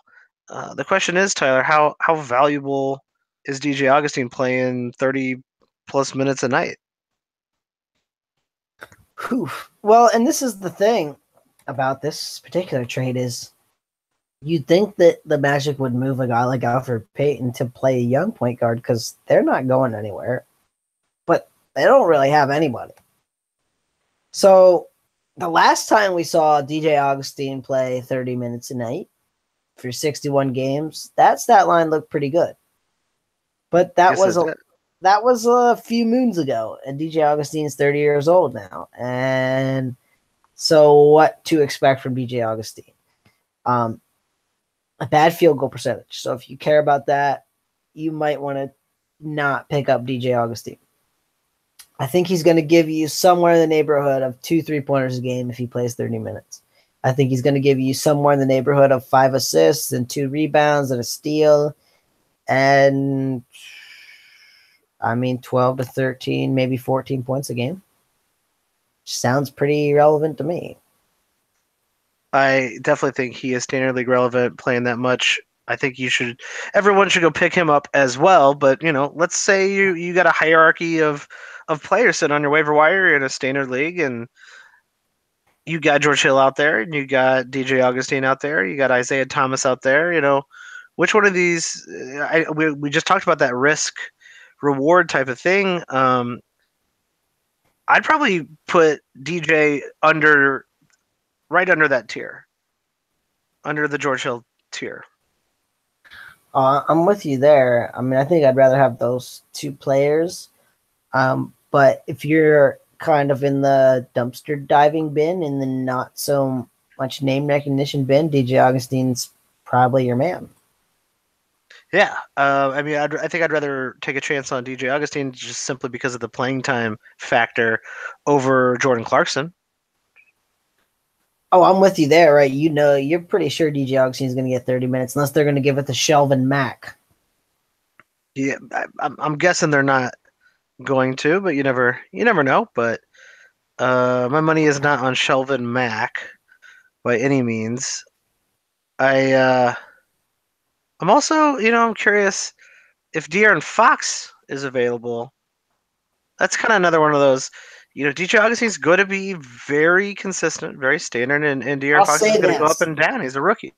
The question is, Tyler, how valuable is DJ Augustine playing 30+ minutes a night? Whew. Well, and this is the thing about this particular trade is you'd think that the Magic would move a guy like Alfred Payton to play a young point guard because they're not going anywhere, but they don't really have anybody. So the last time we saw DJ Augustine play 30 minutes a night for 61 games, that stat line looked pretty good. But that was a few moons ago, and DJ Augustine's 30 years old now. And so what to expect from DJ Augustine? A bad field goal percentage. So if you care about that, you might want to not pick up DJ Augustine. I think he's going to give you somewhere in the neighborhood of 2 3-pointers a game if he plays 30 minutes. I think he's going to give you somewhere in the neighborhood of 5 assists and 2 rebounds and a steal. And I mean, 12 to 13, maybe 14 points a game. Sounds pretty relevant to me. I definitely think he is standard league relevant playing that much. I think everyone should go pick him up as well. But let's say you got a hierarchy of players sitting on your waiver wire in a standard league, and you got George Hill out there, and you got DJ Augustine out there, you got Isaiah Thomas out there. Which one of these? We just talked about that risk reward type of thing. I'd probably put DJ right under that tier, under the George Hill tier. I'm with you there. I mean, I think I'd rather have those two players. But if you're kind of in the dumpster diving bin and the not so much name recognition bin, DJ Augustine's probably your man. Yeah, I mean, I think I'd rather take a chance on DJ Augustine just simply because of the playing time factor over Jordan Clarkson. Oh, I'm with you there, right? You're pretty sure DJ Augustine's going to get 30 minutes unless they're going to give it to Shelvin Mack. Yeah, I'm guessing they're not going to, but you never know. But my money is not on Shelvin Mack by any means. I'm also, I'm curious if De'Aaron Fox is available. That's kind of another one of those. DJ Augustine's going to be very consistent, very standard, and De'Aaron Fox is going to go up and down. He's a rookie.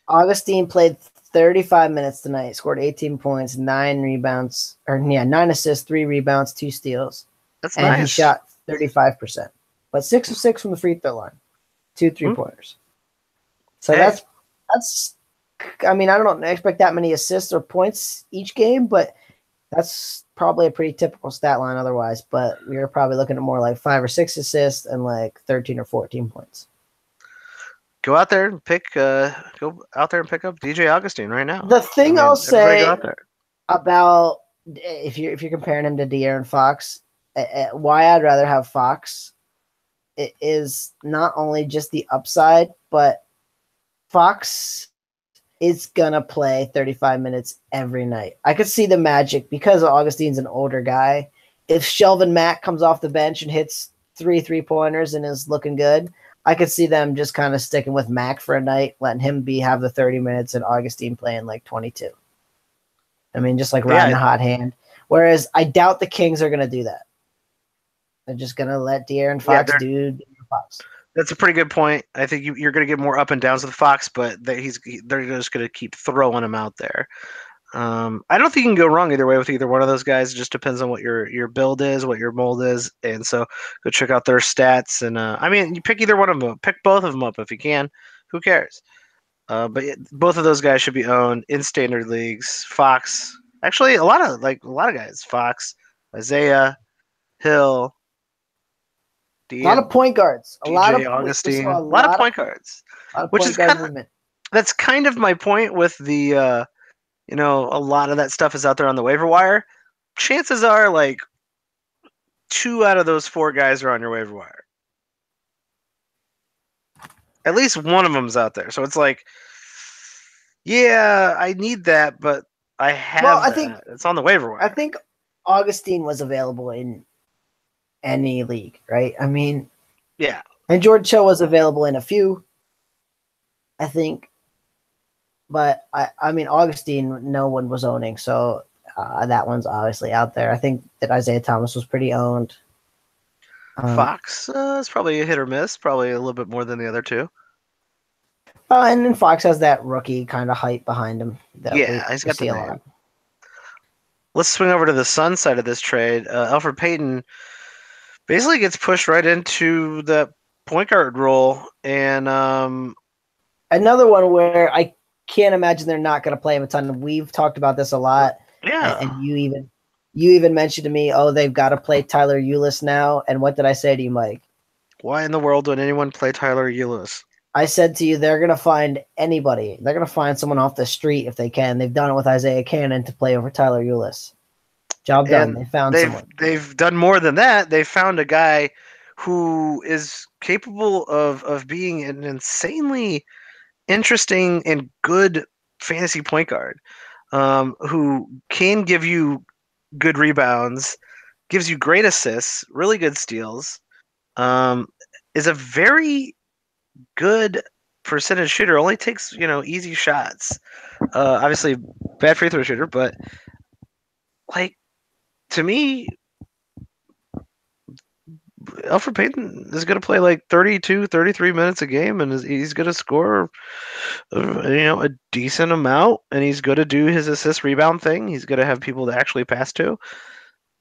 Augustine played 35 minutes tonight, scored 18 points, 9 rebounds, 9 assists, 3 rebounds, 2 steals. That's and nice. He shot 35%, but 6 of 6 from the free throw line, 2 3-pointers. So that's. I mean, I don't expect that many assists or points each game, but that's probably a pretty typical stat line otherwise. But we are probably looking at more like 5 or 6 assists and like 13 or 14 points. Go out there and pick up DJ Augustine right now. The thing I'll say about if you're comparing him to De'Aaron Fox, why I'd rather have Fox is not only just the upside, but Fox is gonna play 35 minutes every night. I could see the Magic, because Augustine's an older guy. If Shelvin Mack comes off the bench and hits 3 3-pointers and is looking good, I could see them just kind of sticking with Mack for a night, letting him have the 30 minutes and Augustine playing like 22. I mean, just like riding a hot hand. Whereas I doubt the Kings are going to do that. They're just going to let De'Aaron Fox do De'Aaron Fox. That's a pretty good point. I think you're going to get more up and downs with Fox, but they're just going to keep throwing him out there. I don't think you can go wrong either way with either one of those guys. It just depends on what your build is, what your mold is, and so go check out their stats. And I mean, you pick either one of them, pick both of them up if you can. Who cares? But both of those guys should be owned in standard leagues. Fox, actually, a lot of guys. Fox, Isaiah, Hill, A lot of point guards. A lot DJ of we Augustine, saw a lot of point guards, a lot of which point is guard movement. that's kind of my point with the a lot of that stuff is out there on the waiver wire. Chances are like 2 out of those 4 guys are on your waiver wire. At least one of them's out there. So it's like, yeah, I need that, but I have that. It's on the waiver wire. I think Augustine was available in any league, right? I mean, yeah. And George Cho was available in a few, I think. But I mean, Augustine, no one was owning, so that one's obviously out there. I think that Isaiah Thomas was pretty owned. Fox is probably a hit or miss, probably a little bit more than the other 2. And then Fox has that rookie kind of hype behind him. He's got the name. Let's swing over to the Sun side of this trade. Elfrid Payton basically gets pushed right into the point guard role, and another one where I can't imagine they're not going to play him a ton. We've talked about this a lot. Yeah, and you even mentioned to me, oh, they've got to play Tyler Ulis now. And what did I say to you, Mike? Why in the world would anyone play Tyler Ulis? I said to you, they're going to find anybody. They're going to find someone off the street if they can. They've done it with Isaiah Cannon to play over Tyler Ulis. Job done. They found someone. They've done more than that. They found a guy who is capable of being an insanely interesting and good fantasy point guard, who can give you good rebounds, gives you great assists, really good steals, is a very good percentage shooter. Only takes easy shots. Obviously, bad free throw shooter, but like to me, Elfrid Payton is going to play like 32, 33 minutes a game, and he's going to score, a decent amount, and he's going to do his assist rebound thing. He's going to have people to actually pass to.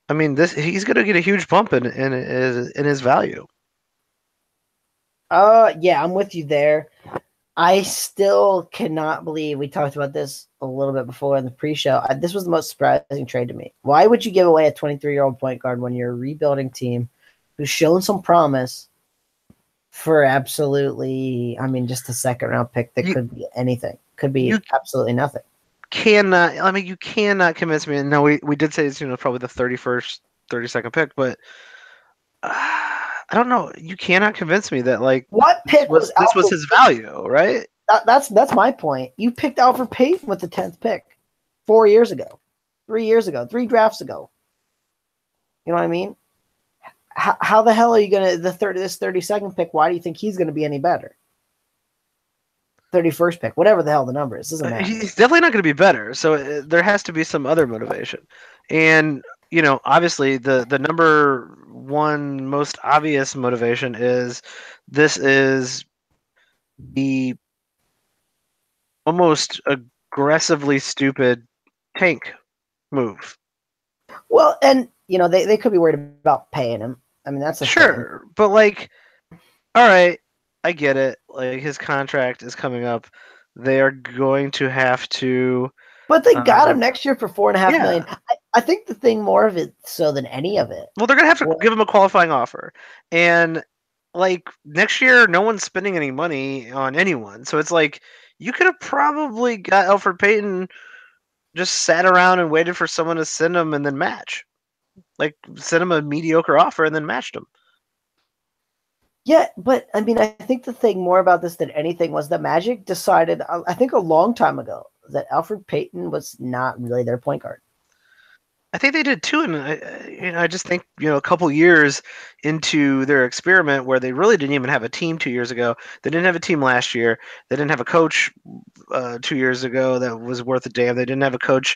I mean, he's going to get a huge bump in his value. Yeah, I'm with you there. I still cannot believe we talked about this a little bit before in the pre-show. This was the most surprising trade to me. Why would you give away a 23-year-old point guard when you're a rebuilding team who's shown some promise for absolutely, just a second-round pick that could be anything? Could be absolutely nothing. You cannot convince me. And no, we did say it's probably the 31st, 32nd pick, but I don't know. You cannot convince me that what pick this was his value, right? That's my point. You picked Elfrid Payton with the 10th pick 4 years ago, 3 years ago, 3 drafts ago. You know what I mean? How the hell are you gonna this 32nd pick? Why do you think he's gonna be any better? 31st pick, whatever the hell the number is, doesn't matter. He's definitely not going to be better. So there has to be some other motivation, and obviously the number one most obvious motivation is this is the almost aggressively stupid tank move. Well, and they could be worried about paying him. I mean, that's sure, thing. But all right, I get it. His contract is coming up. They are going to have to. But they got him next year for $4.5 million. I think the thing more of it so than any of it. Well, they're gonna have to give him a qualifying offer, and next year, no one's spending any money on anyone. So it's you could have probably got Elfrid Payton, just sat around and waited for someone to send him and then match, send him a mediocre offer and then matched him. Yeah, but I think the thing more about this than anything was that Magic decided, I think a long time ago, that Elfrid Payton was not really their point guard. I think they did too, and I just think a couple years into their experiment where they really didn't even have a team 2 years ago. They didn't have a team last year. They didn't have a coach 2 years ago that was worth a damn. They didn't have a coach.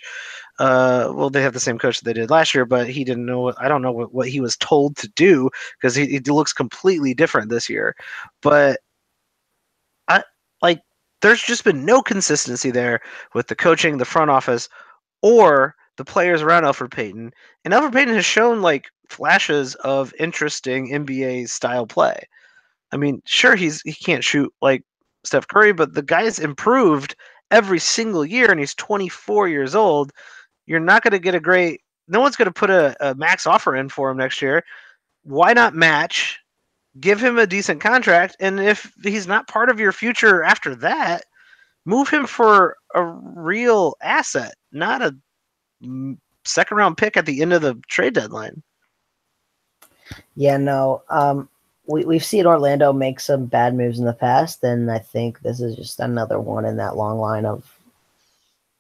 Well, they have the same coach that they did last year, but he didn't know. I don't know what he was told to do because he looks completely different this year. But there's just been no consistency there with the coaching, the front office, or the players around Elfrid Payton. And Elfrid Payton has shown like flashes of interesting NBA style play. I mean, sure he can't shoot like Steph Curry, but the guy's improved every single year, and he's 24 years old. You're not going to get a great. No one's going to put a max offer in for him next year. Why not match? Give him a decent contract, and if he's not part of your future after that, move him for a real asset, not a second round pick at the end of the trade deadline. Yeah, no. We've seen Orlando make some bad moves in the past, and I think this is just another one in that long line of.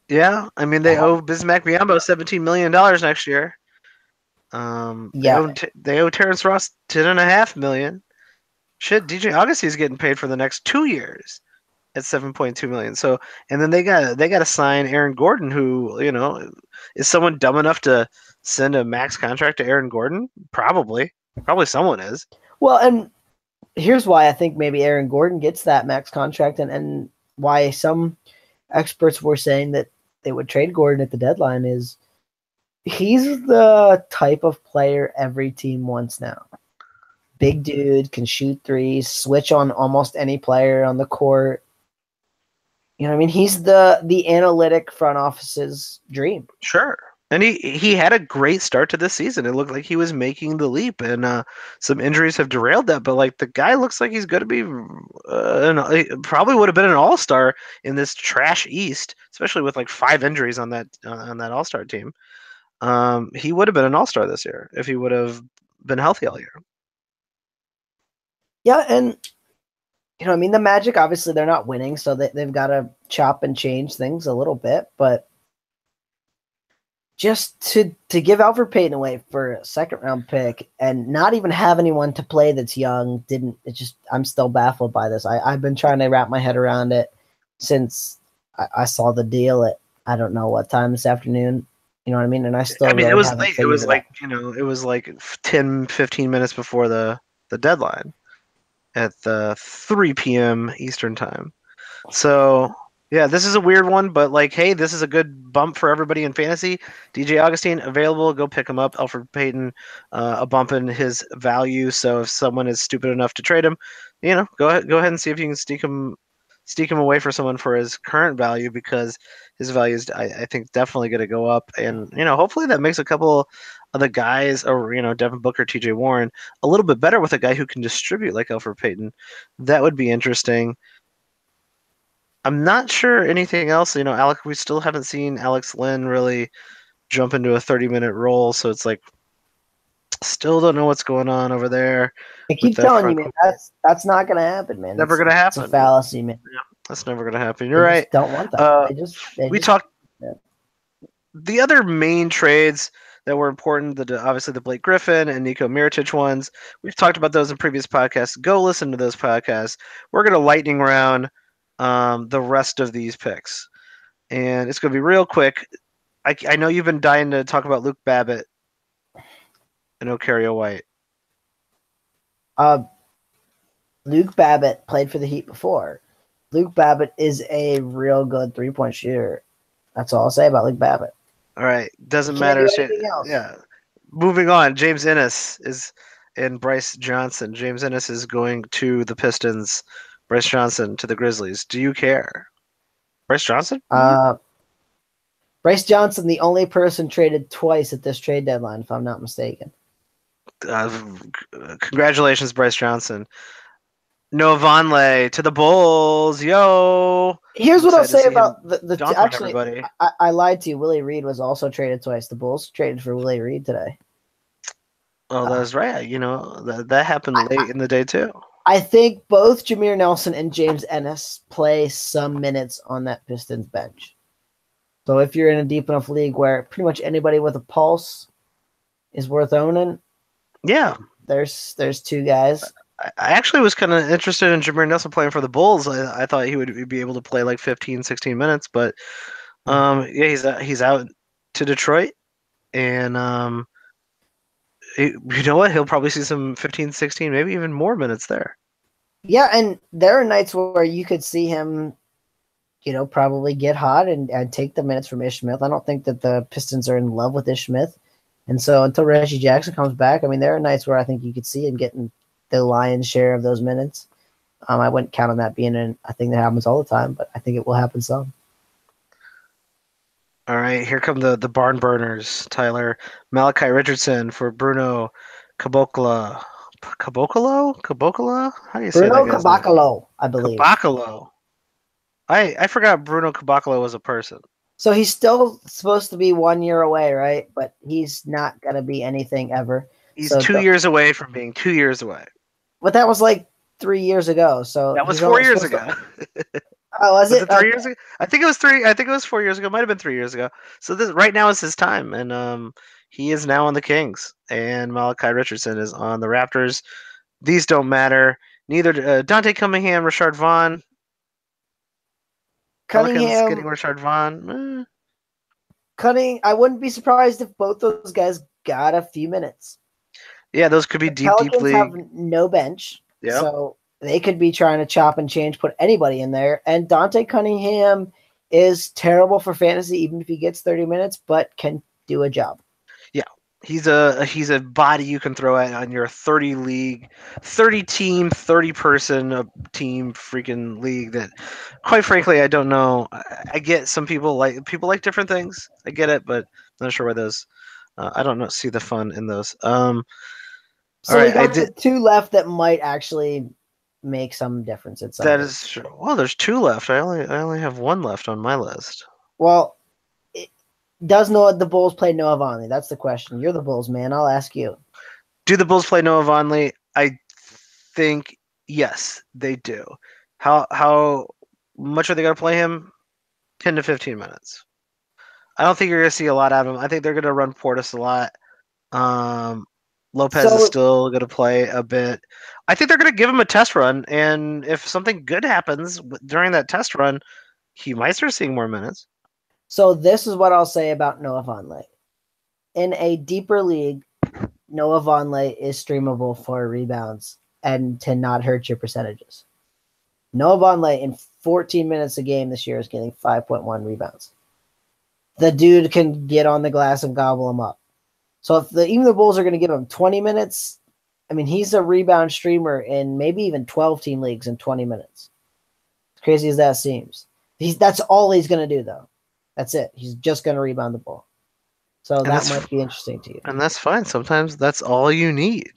Yeah, I mean they owe Bismack Biyombo $17 million next year. Yeah, They owe Terrence Ross $10.5 million. Shit, DJ Augustine's getting paid for the next 2 years at $7.2 million. So, and then they got to sign Aaron Gordon, who is someone dumb enough to send a max contract to Aaron Gordon? Probably someone is. Well, and here's why I think maybe Aaron Gordon gets that max contract, and why some experts were saying that they would trade Gordon at the deadline is he's the type of player every team wants now. Big dude, can shoot threes, switch on almost any player on the court. You know what I mean? He's the analytic front office's dream. Sure. And he had a great start to this season. It looked like he was making the leap, and some injuries have derailed that. But like the guy looks like he's going to be, probably would have been an all-star in this trash East, especially with like 5 injuries on that all-star team. He would have been an all-star this year if he would have been healthy all year. Yeah, and I mean the Magic obviously they're not winning, so they've got to chop and change things a little bit, but. Just to give Elfrid Payton away for a second round pick and not even have anyone to play that's young I'm still baffled by this. I've been trying to wrap my head around it since I saw the deal at I don't know what time this afternoon. You know what I mean? And I still really it was haven't late. It was like out. it was like 10, 15 minutes before the deadline at the 3 p.m. Eastern time. So yeah, this is a weird one, but like, hey, this is a good bump for everybody in fantasy. DJ Augustine available, go pick him up. Elfrid Payton, a bump in his value. So if someone is stupid enough to trade him, go ahead and see if you can sneak him away for someone for his current value, because his value is, I think, definitely going to go up. And hopefully that makes a couple of the guys, or Devin Booker, T.J. Warren, a little bit better with a guy who can distribute like Elfrid Payton. That would be interesting. I'm not sure anything else. Alec, we still haven't seen Alex Len really jump into a 30-minute role, so it's like still don't know what's going on over there. I keep telling you, man, that's not going to happen, man. Never going to happen. It's a fallacy, man. Yeah, that's never going to happen. You're right. Don't want that. We talked. Yeah. The other main trades that were important, obviously the Blake Griffin and Nico Mirotic ones. We've talked about those in previous podcasts. Go listen to those podcasts. We're going to lightning round the rest of these picks, and it's going to be real quick. I know you've been dying to talk about Luke Babbitt and Ocario White. Luke Babbitt played for the Heat before. Luke Babbitt is a real good 3-point shooter. That's all I'll say about Luke Babbitt. All right, doesn't matter. Yeah, moving on. James Ennis and Bryce Johnson. James Ennis is going to the Pistons. Bryce Johnson to the Grizzlies. Do you care? Bryce Johnson? Bryce Johnson, the only person traded twice at this trade deadline, if I'm not mistaken. Congratulations, Bryce Johnson. Noah Vonleh to the Bulls. Yo! Here's what I'll say about the actually, everybody. I lied to you. Willie Reed was also traded twice. The Bulls traded for Willie Reed today. Oh, that's right. That happened late in the day, too. I think both Jameer Nelson and James Ennis play some minutes on that Pistons bench. So if you're in a deep enough league where pretty much anybody with a pulse is worth owning, yeah, there's 2 guys. I actually was kind of interested in Jameer Nelson playing for the Bulls. I thought he would be able to play like 15, 16 minutes, but yeah, he's out to Detroit, and you know what? He'll probably see some 15, 16, maybe even more minutes there. Yeah, and there are nights where you could see him probably get hot and take the minutes from Ish Smith. I don't think that the Pistons are in love with Ish Smith. And so until Reggie Jackson comes back, I mean, there are nights where I think you could see him getting the lion's share of those minutes. I wouldn't count on that being a thing that happens all the time, but I think it will happen some. All right, here come the barn burners, Tyler. Malachi Richardson for Bruno Caboclo. Caboclo? How do you say Bruno that guy's name? Caboclo, I believe. Caboclo. I forgot Bruno Caboclo was a person. So he's still supposed to be 1 year away, right? But he's not going to be anything ever. He's so 2 years away from being 2 years away. But that was like 3 years ago. So that was 4 years ago. Oh, was it 3 years ago? I think it was 3. I think it was 4 years ago. Might have been 3 years ago. So this right now is his time, and he is now on the Kings, and Malachi Richardson is on the Raptors. These don't matter. Neither Dante Cunningham, Rashard Vaughn. Pelicans getting Rashard Vaughn. I wouldn't be surprised if both those guys got a few minutes. Yeah, those could be deep Pelicans league. have no bench, so they could be trying to chop and change, put anybody in there. And Dante Cunningham is terrible for fantasy, even if he gets 30 minutes, but can do a job. Yeah, he's a body you can throw at on your 30 team, 30-person team freaking league that, quite frankly, I don't know. I get some people like different things. I get it, but I'm not sure why those. I don't see the fun in those. So we got the two left that might actually make some difference at some. That is true. Well, there's two left. I only have one left on my list. Well, does the Bulls play Noah Vonleh? That's the question. You're the Bulls, man. I'll ask you. Do the Bulls play Noah Vonleh? I think yes, they do. How much are they going to play him? 10 to 15 minutes. I don't think you're going to see a lot out of him. I think they're going to run Portis a lot. Lopez is still going to play a bit. I think they're going to give him a test run, and if something good happens during that test run, he might start seeing more minutes. So this is what I'll say about Noah Vonleh. In a deeper league, Noah Vonleh is streamable for rebounds and to not hurt your percentages. Noah Vonleh in 14 minutes a game this year is getting 5.1 rebounds. The dude can get on the glass and gobble them up. So if even the Bulls are going to give him 20 minutes, I mean, he's a rebound streamer in maybe even 12-team leagues in 20 minutes. As crazy as that seems. That's all he's going to do, though. That's it. He's just going to rebound the ball. So that might be interesting to you. And that's fine. Sometimes that's all you need.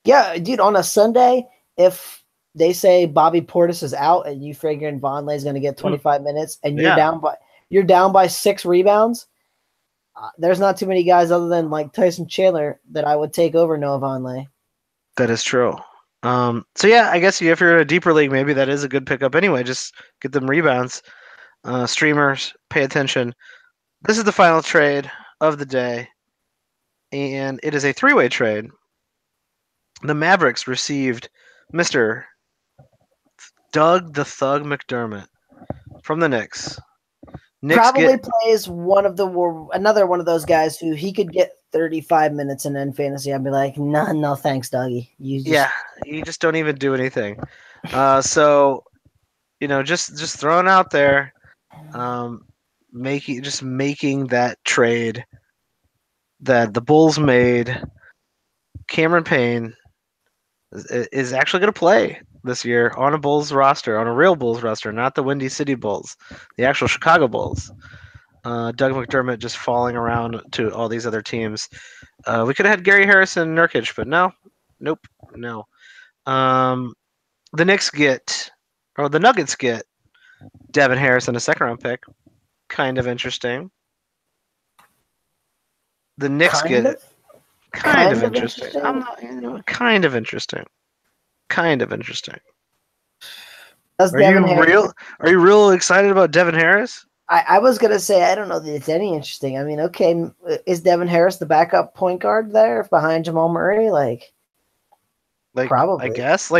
Yeah, dude, on a Sunday, if they say Bobby Portis is out and you figuring Vonleh is going to get 25 minutes and you're down by 6 rebounds, there's not too many guys other than like Tyson Chandler that I would take over Noah Vonleh. That is true. So yeah, I guess if you're in a deeper league, maybe that is a good pickup anyway. Just get them rebounds. Streamers, pay attention. This is the final trade of the day, and it is a 3-way trade. The Mavericks received Mr. Doug the Thug McDermott from the Knicks. Probably plays another one of those guys who he could get 35 minutes in end fantasy. I'd be like, no, thanks, Dougie. You just don't even do anything. So, just throwing out there, making that trade that the Bulls made. Cameron Payne is actually going to play this year on a Bulls roster, on a real Bulls roster, not the Windy City Bulls, the actual Chicago Bulls. Doug McDermott just falling around to all these other teams. We could have had Gary Harris and Nurkic, but no. The Nuggets get Devin Harris and a second-round pick. Kind of interesting. The Knicks get it. Kind of interesting. Kind of interesting. Are you real excited about Devin Harris? I was gonna say I don't know that it's any interesting. I mean, okay, is Devin Harris the backup point guard there behind Jamal Murray? Like probably. I guess.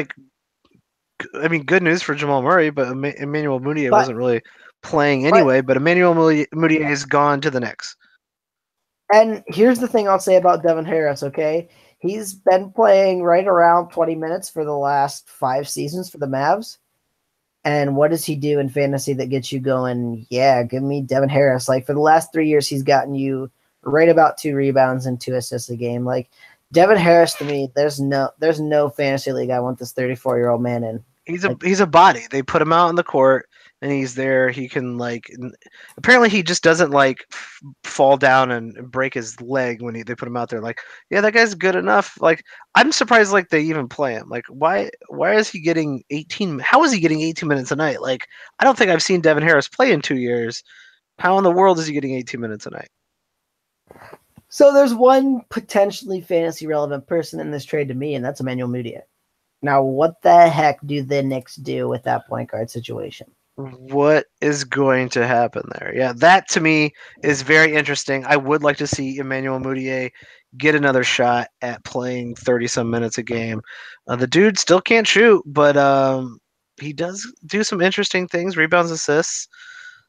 Good news for Jamal Murray, but Emmanuel Mudiay wasn't really playing anyway. But Emmanuel Mudiay has gone to the Knicks. And here's the thing I'll say about Devin Harris, okay? He's been playing right around 20 minutes for the last 5 seasons for the Mavs. And what does he do in fantasy that gets you going? Yeah, give me Devin Harris. Like for the last 3 years, he's gotten you right about 2 rebounds and 2 assists a game. Like Devin Harris to me, there's no fantasy league I want this 34-year-old man in. Like, He's a body. They put him out on the court, and he's there. He can apparently he just doesn't fall down and break his leg when they put him out there. Like, yeah, that guy's good enough. Like, I'm surprised they even play him. Like, why is he getting 18? How is he getting 18 minutes a night? Like, I don't think I've seen Devin Harris play in 2 years. How in the world is he getting 18 minutes a night? so there's one potentially fantasy relevant person in this trade to me, and that's Emmanuel Mudiay. Now, what the heck do the Knicks do with that point guard situation? What is going to happen there? Yeah, that to me is very interesting. I would like to see Emmanuel Mudiay get another shot at playing 30 some minutes a game. The dude still can't shoot, but he does do some interesting things, rebounds, assists,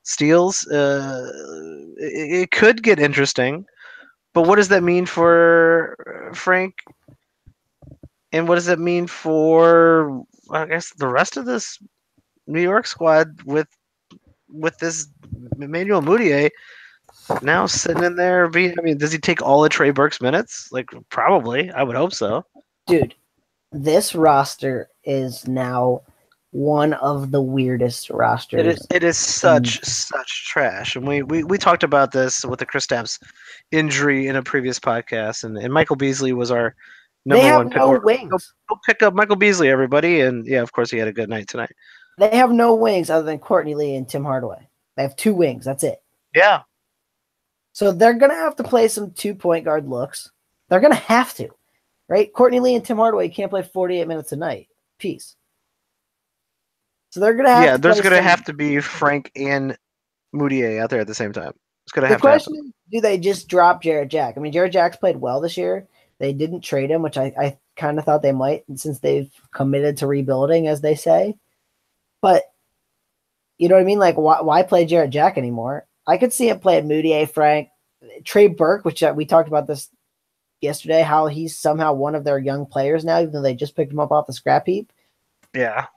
steals. It could get interesting, but what does that mean for Frank? And what does that mean for, I guess, the rest of this New York squad with this Emmanuel Mudiay now sitting in there? Does he take all of Trey Burke's minutes? Like, probably. I would hope so. Dude, this roster is now one of the weirdest rosters. It is such trash. And we talked about this with the Kristaps injury in a previous podcast, and Michael Beasley was our number one pick. No wings. Go pick up Michael Beasley, everybody. And yeah, of course he had a good night tonight. They have no wings other than Courtney Lee and Tim Hardaway. They have 2 wings. That's it. Yeah. So they're going to have to play some 2-point guard looks. They're going to have to, right? Courtney Lee and Tim Hardaway can't play 48 minutes a night. Peace. So they're going to have to there's going to have to be Frank and Mudiay out there at the same time. It's going to have to happen. The question is, do they just drop Jarrett Jack? I mean, Jarrett Jack's played well this year. They didn't trade him, which I kind of thought they might, since they've committed to rebuilding, as they say. But you know what I mean? Like, why play Jarrett Jack anymore? I could see him play Mudiay, Frank, Trey Burke, which we talked about this yesterday, how he's somehow one of their young players now, even though they just picked him up off the scrap heap. Yeah.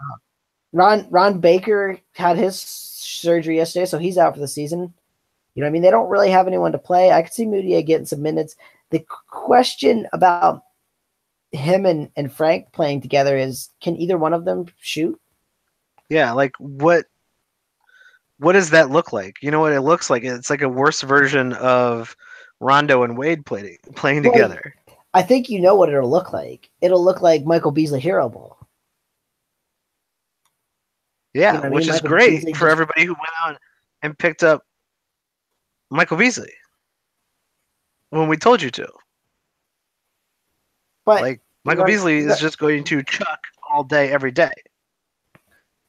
Ron Baker had his surgery yesterday, so he's out for the season. You know what I mean? They don't really have anyone to play. I could see Mudiay getting some minutes. The question about him and Frank playing together is, can either one of them shoot? Yeah, like what does that look like? You know what it looks like? It's like a worse version of Rondo and Wade playing together. I think you know what it'll look like. It'll look like Michael Beasley Hero Ball. Yeah, you know which is great for everybody who went out and picked up Michael Beasley when we told you to. But like Michael Beasley is just going to chuck all day, every day.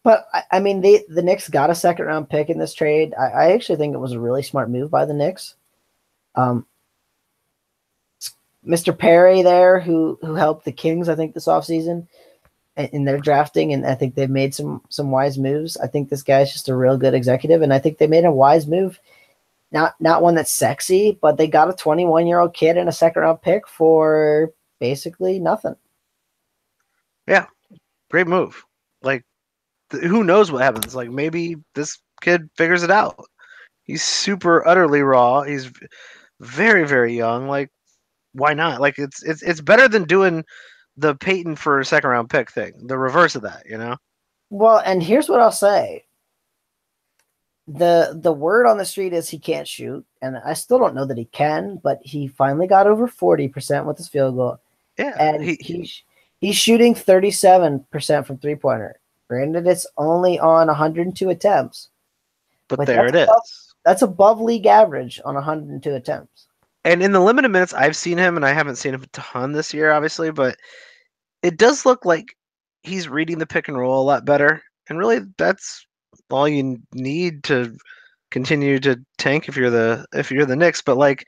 But I mean, the Knicks got a 2nd-round pick in this trade. I actually think it was a really smart move by the Knicks. Mr. Perry there, who helped the Kings, I think, this offseason in their drafting, and I think they've made some wise moves. I think this guy's just a real good executive, and I think they made a wise move. Not one that's sexy, but they got a 21-year-old kid and a 2nd-round pick for basically nothing. Yeah, great move. Like, who knows what happens? Like, maybe this kid figures it out. He's super utterly raw. He's very, very young. Like, why not? Like, it's better than doing the Peyton for a 2nd-round pick thing. The reverse of that, you know? Well, and here's what I'll say. The word on the street is he can't shoot, and I still don't know that he can, but he finally got over 40% with his field goal. Yeah. And he's shooting 37% from three-pointer. Granted, it's only on 102 attempts. But there it is. That's above league average on 102 attempts. And in the limited minutes I've seen him, and I haven't seen him a ton this year, obviously, but it does look like he's reading the pick and roll a lot better. And really, that's all you need to continue to tank if you're the Knicks. But like,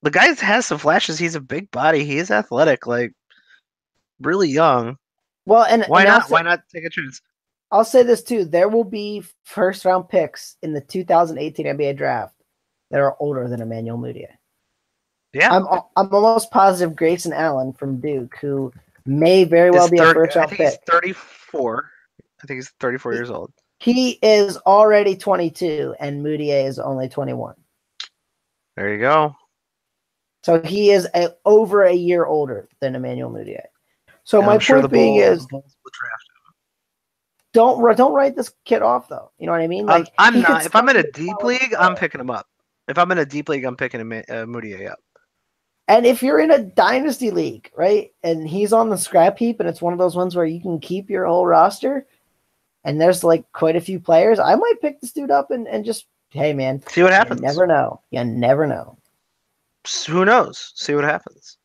the guy has some flashes. He's a big body. He is athletic. Like, really young. Well, and why not take a chance? I'll say this too: there will be 1st-round picks in the 2018 NBA draft that are older than Emmanuel Mudiay. Yeah, I'm almost positive Grayson Allen from Duke, who may very well be a 1st-round pick. He's 34. I think he's 34 years old. He is already 22, and Moutier is only 21. There you go. So he is over a year older than Emmanuel Moutier. So And my I'm sure the point being Bulls is, will draft don't write this kid off though. You know what I mean? him. Like I'm he could not. If I'm still in be a a deep solid league, I'm player. picking him up. If I'm in a deep league, I'm picking Moutier up. And if you're in a dynasty league, right, and he's on the scrap heap, and it's one of those ones where you can keep your whole roster, and there's like quite a few players, I might pick this dude up and just, hey man, See what you happens. never know. You never know. Who knows? See what happens.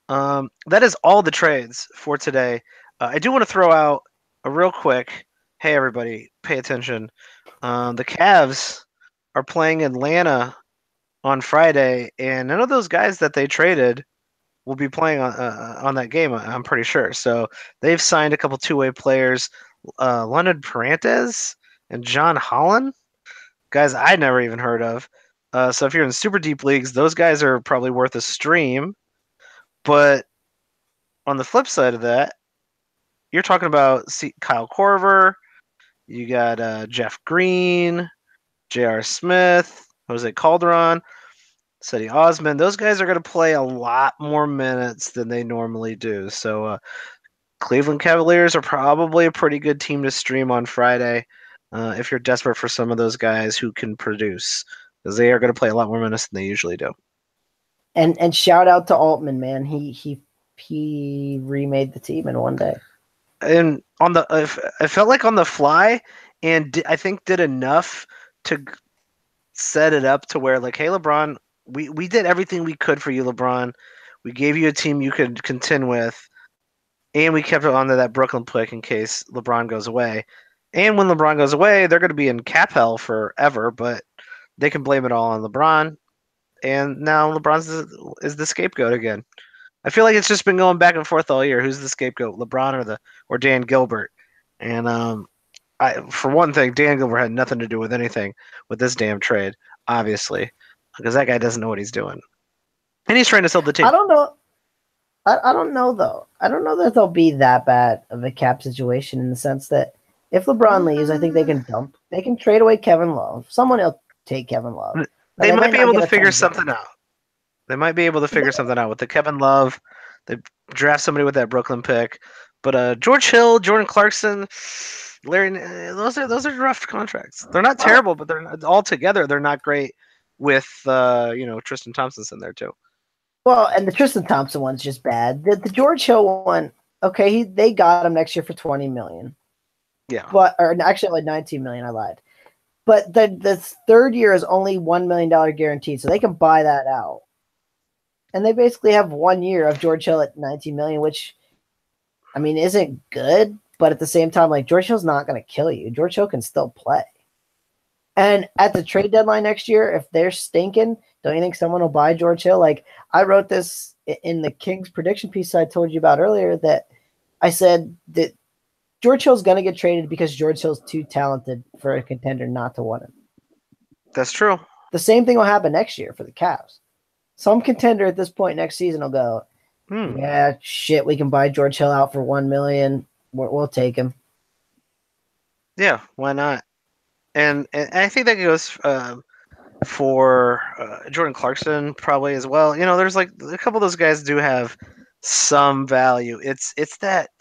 That is all the trades for today. I do want to throw out a real quick. Hey everybody, pay attention. The Cavs are playing Atlanta on Friday, and none of those guys that they traded will be playing on that game. I'm pretty sure. So they've signed a couple two-way players, London Parantes and John Holland, guys I never even heard of. So if you're in super deep leagues, those guys are probably worth a stream. But on the flip side of that, you're talking about Kyle Korver. You got Jeff Green, J.R. Smith, Jose Calderon, Cedi Osman. Those guys are going to play a lot more minutes than they normally do. So Cleveland Cavaliers are probably a pretty good team to stream on Friday if you're desperate for some of those guys who can produce, because they are going to play a lot more minutes than they usually do. And shout out to Altman, man. He remade the team in one day. And on the, I felt like on the fly, and I think did enough to set it up to where, like, hey LeBron, we did everything we could for you, LeBron. We gave you a team you could contend with, and we kept it onto that Brooklyn pick in case LeBron goes away. And when LeBron goes away, they're going to be in cap hell forever, but they can blame it all on LeBron. And now is the scapegoat again. I feel like it's just been going back and forth all year. Who's the scapegoat, LeBron or Dan Gilbert? And for one thing, Dan Gilbert had nothing to do with anything with this damn trade, obviously, because that guy doesn't know what he's doing, and he's trying to sell the team. I don't know. I don't know though. I don't know that they'll be that bad of a cap situation in the sense that if LeBron leaves, I think they can dump. They can trade away Kevin Love. Someone will take Kevin Love. Now, They might be not able get to a ton figure for him. something out. They might be able to figure something out with the Kevin Love. They draft somebody with that Brooklyn pick, but George Hill, Jordan Clarkson, Larry, those are rough contracts. They're not terrible, but they're all together. They're not great with Tristan Thompson's in there too. Well, and the Tristan Thompson one's just bad. The George Hill one, okay, they got him next year for $20 million. Yeah, But or actually like $19 million. I lied. But the third year is only $1 million guaranteed, so they can buy that out. And they basically have 1 year of George Hill at $19 million, which I mean isn't good, but at the same time, like George Hill's not going to kill you. George Hill can still play. And at the trade deadline next year, if they're stinking, don't you think someone will buy George Hill? Like I wrote this in the Kings prediction piece I told you about earlier that I said that George Hill's going to get traded because George Hill's too talented for a contender not to want him. that's true. The same thing will happen next year for the Cavs. Some contender at this point next season will go, yeah, shit, we can buy George Hill out for $1 million. We'll take him. Yeah, why not? And I think that goes for Jordan Clarkson probably as well. You know, there's like a couple of those guys do have some value. It's that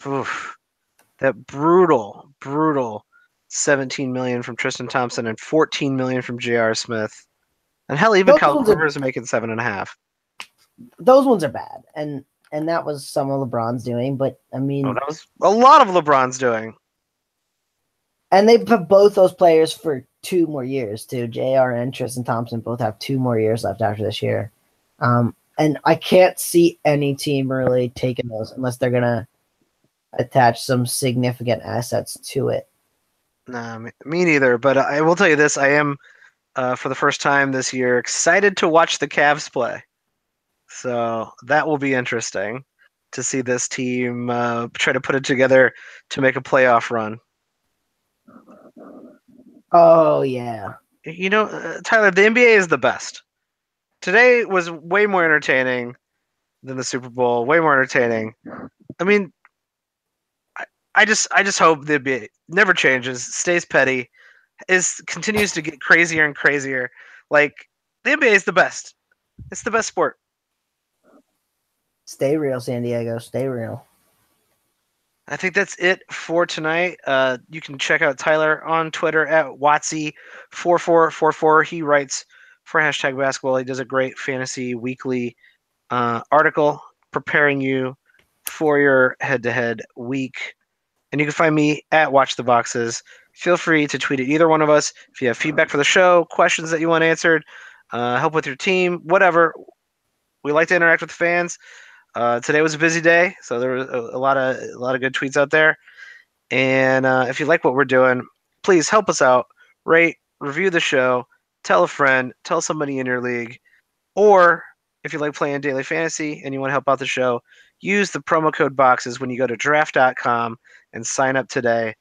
that brutal 17 million from Tristan Thompson and 14 million from J.R. Smith, and hell, even Kyle Korver is making 7.5. Those ones are bad, and that was some of LeBron's doing. But I mean, that was a lot of LeBron's doing. And they put both those players for 2 more years too. JR and Tristan Thompson both have 2 more years left after this year. And I can't see any team really taking those unless they're going to attach some significant assets to it. Nah, me neither. But I will tell you this. I am, for the first time this year, excited to watch the Cavs play. So that will be interesting to see this team try to put it together to make a playoff run. Oh, yeah. You know, Tyler, the NBA is the best. Today was way more entertaining than the Super Bowl, way more entertaining. I mean, I just hope the NBA never changes, stays petty, continues to get crazier and crazier. Like the NBA is the best. It's the best sport. Stay real, San Diego. Stay real. I think that's it for tonight. You can check out Tyler on Twitter at Watsy4444. He writes for hashtag basketball. He does a great fantasy weekly article preparing you for your head-to-head week. And you can find me at Watch the Boxes. Feel free to tweet at either one of us if you have feedback for the show, questions that you want answered, help with your team, whatever. We like to interact with fans. Today was a busy day, so there was a lot of good tweets out there. And if you like what we're doing, please help us out. Rate, review the show, tell a friend, tell somebody in your league, or if you like playing daily fantasy and you want to help out the show, use the promo code boxes when you go to draft.com and sign up today.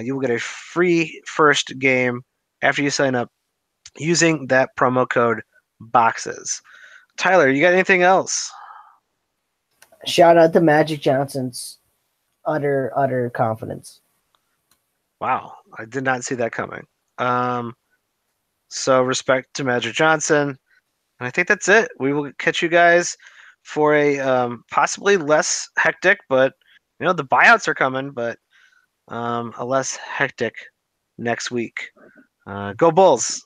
You will get a free first game after you sign up using that promo code boxes. Tyler, you got anything else? Shout out to Magic Johnson's utter confidence. Wow, I did not see that coming. So respect to Magic Johnson. And I think that's it. We will catch you guys for a possibly less hectic, but the buyouts are coming, but a less hectic next week. Go Bulls.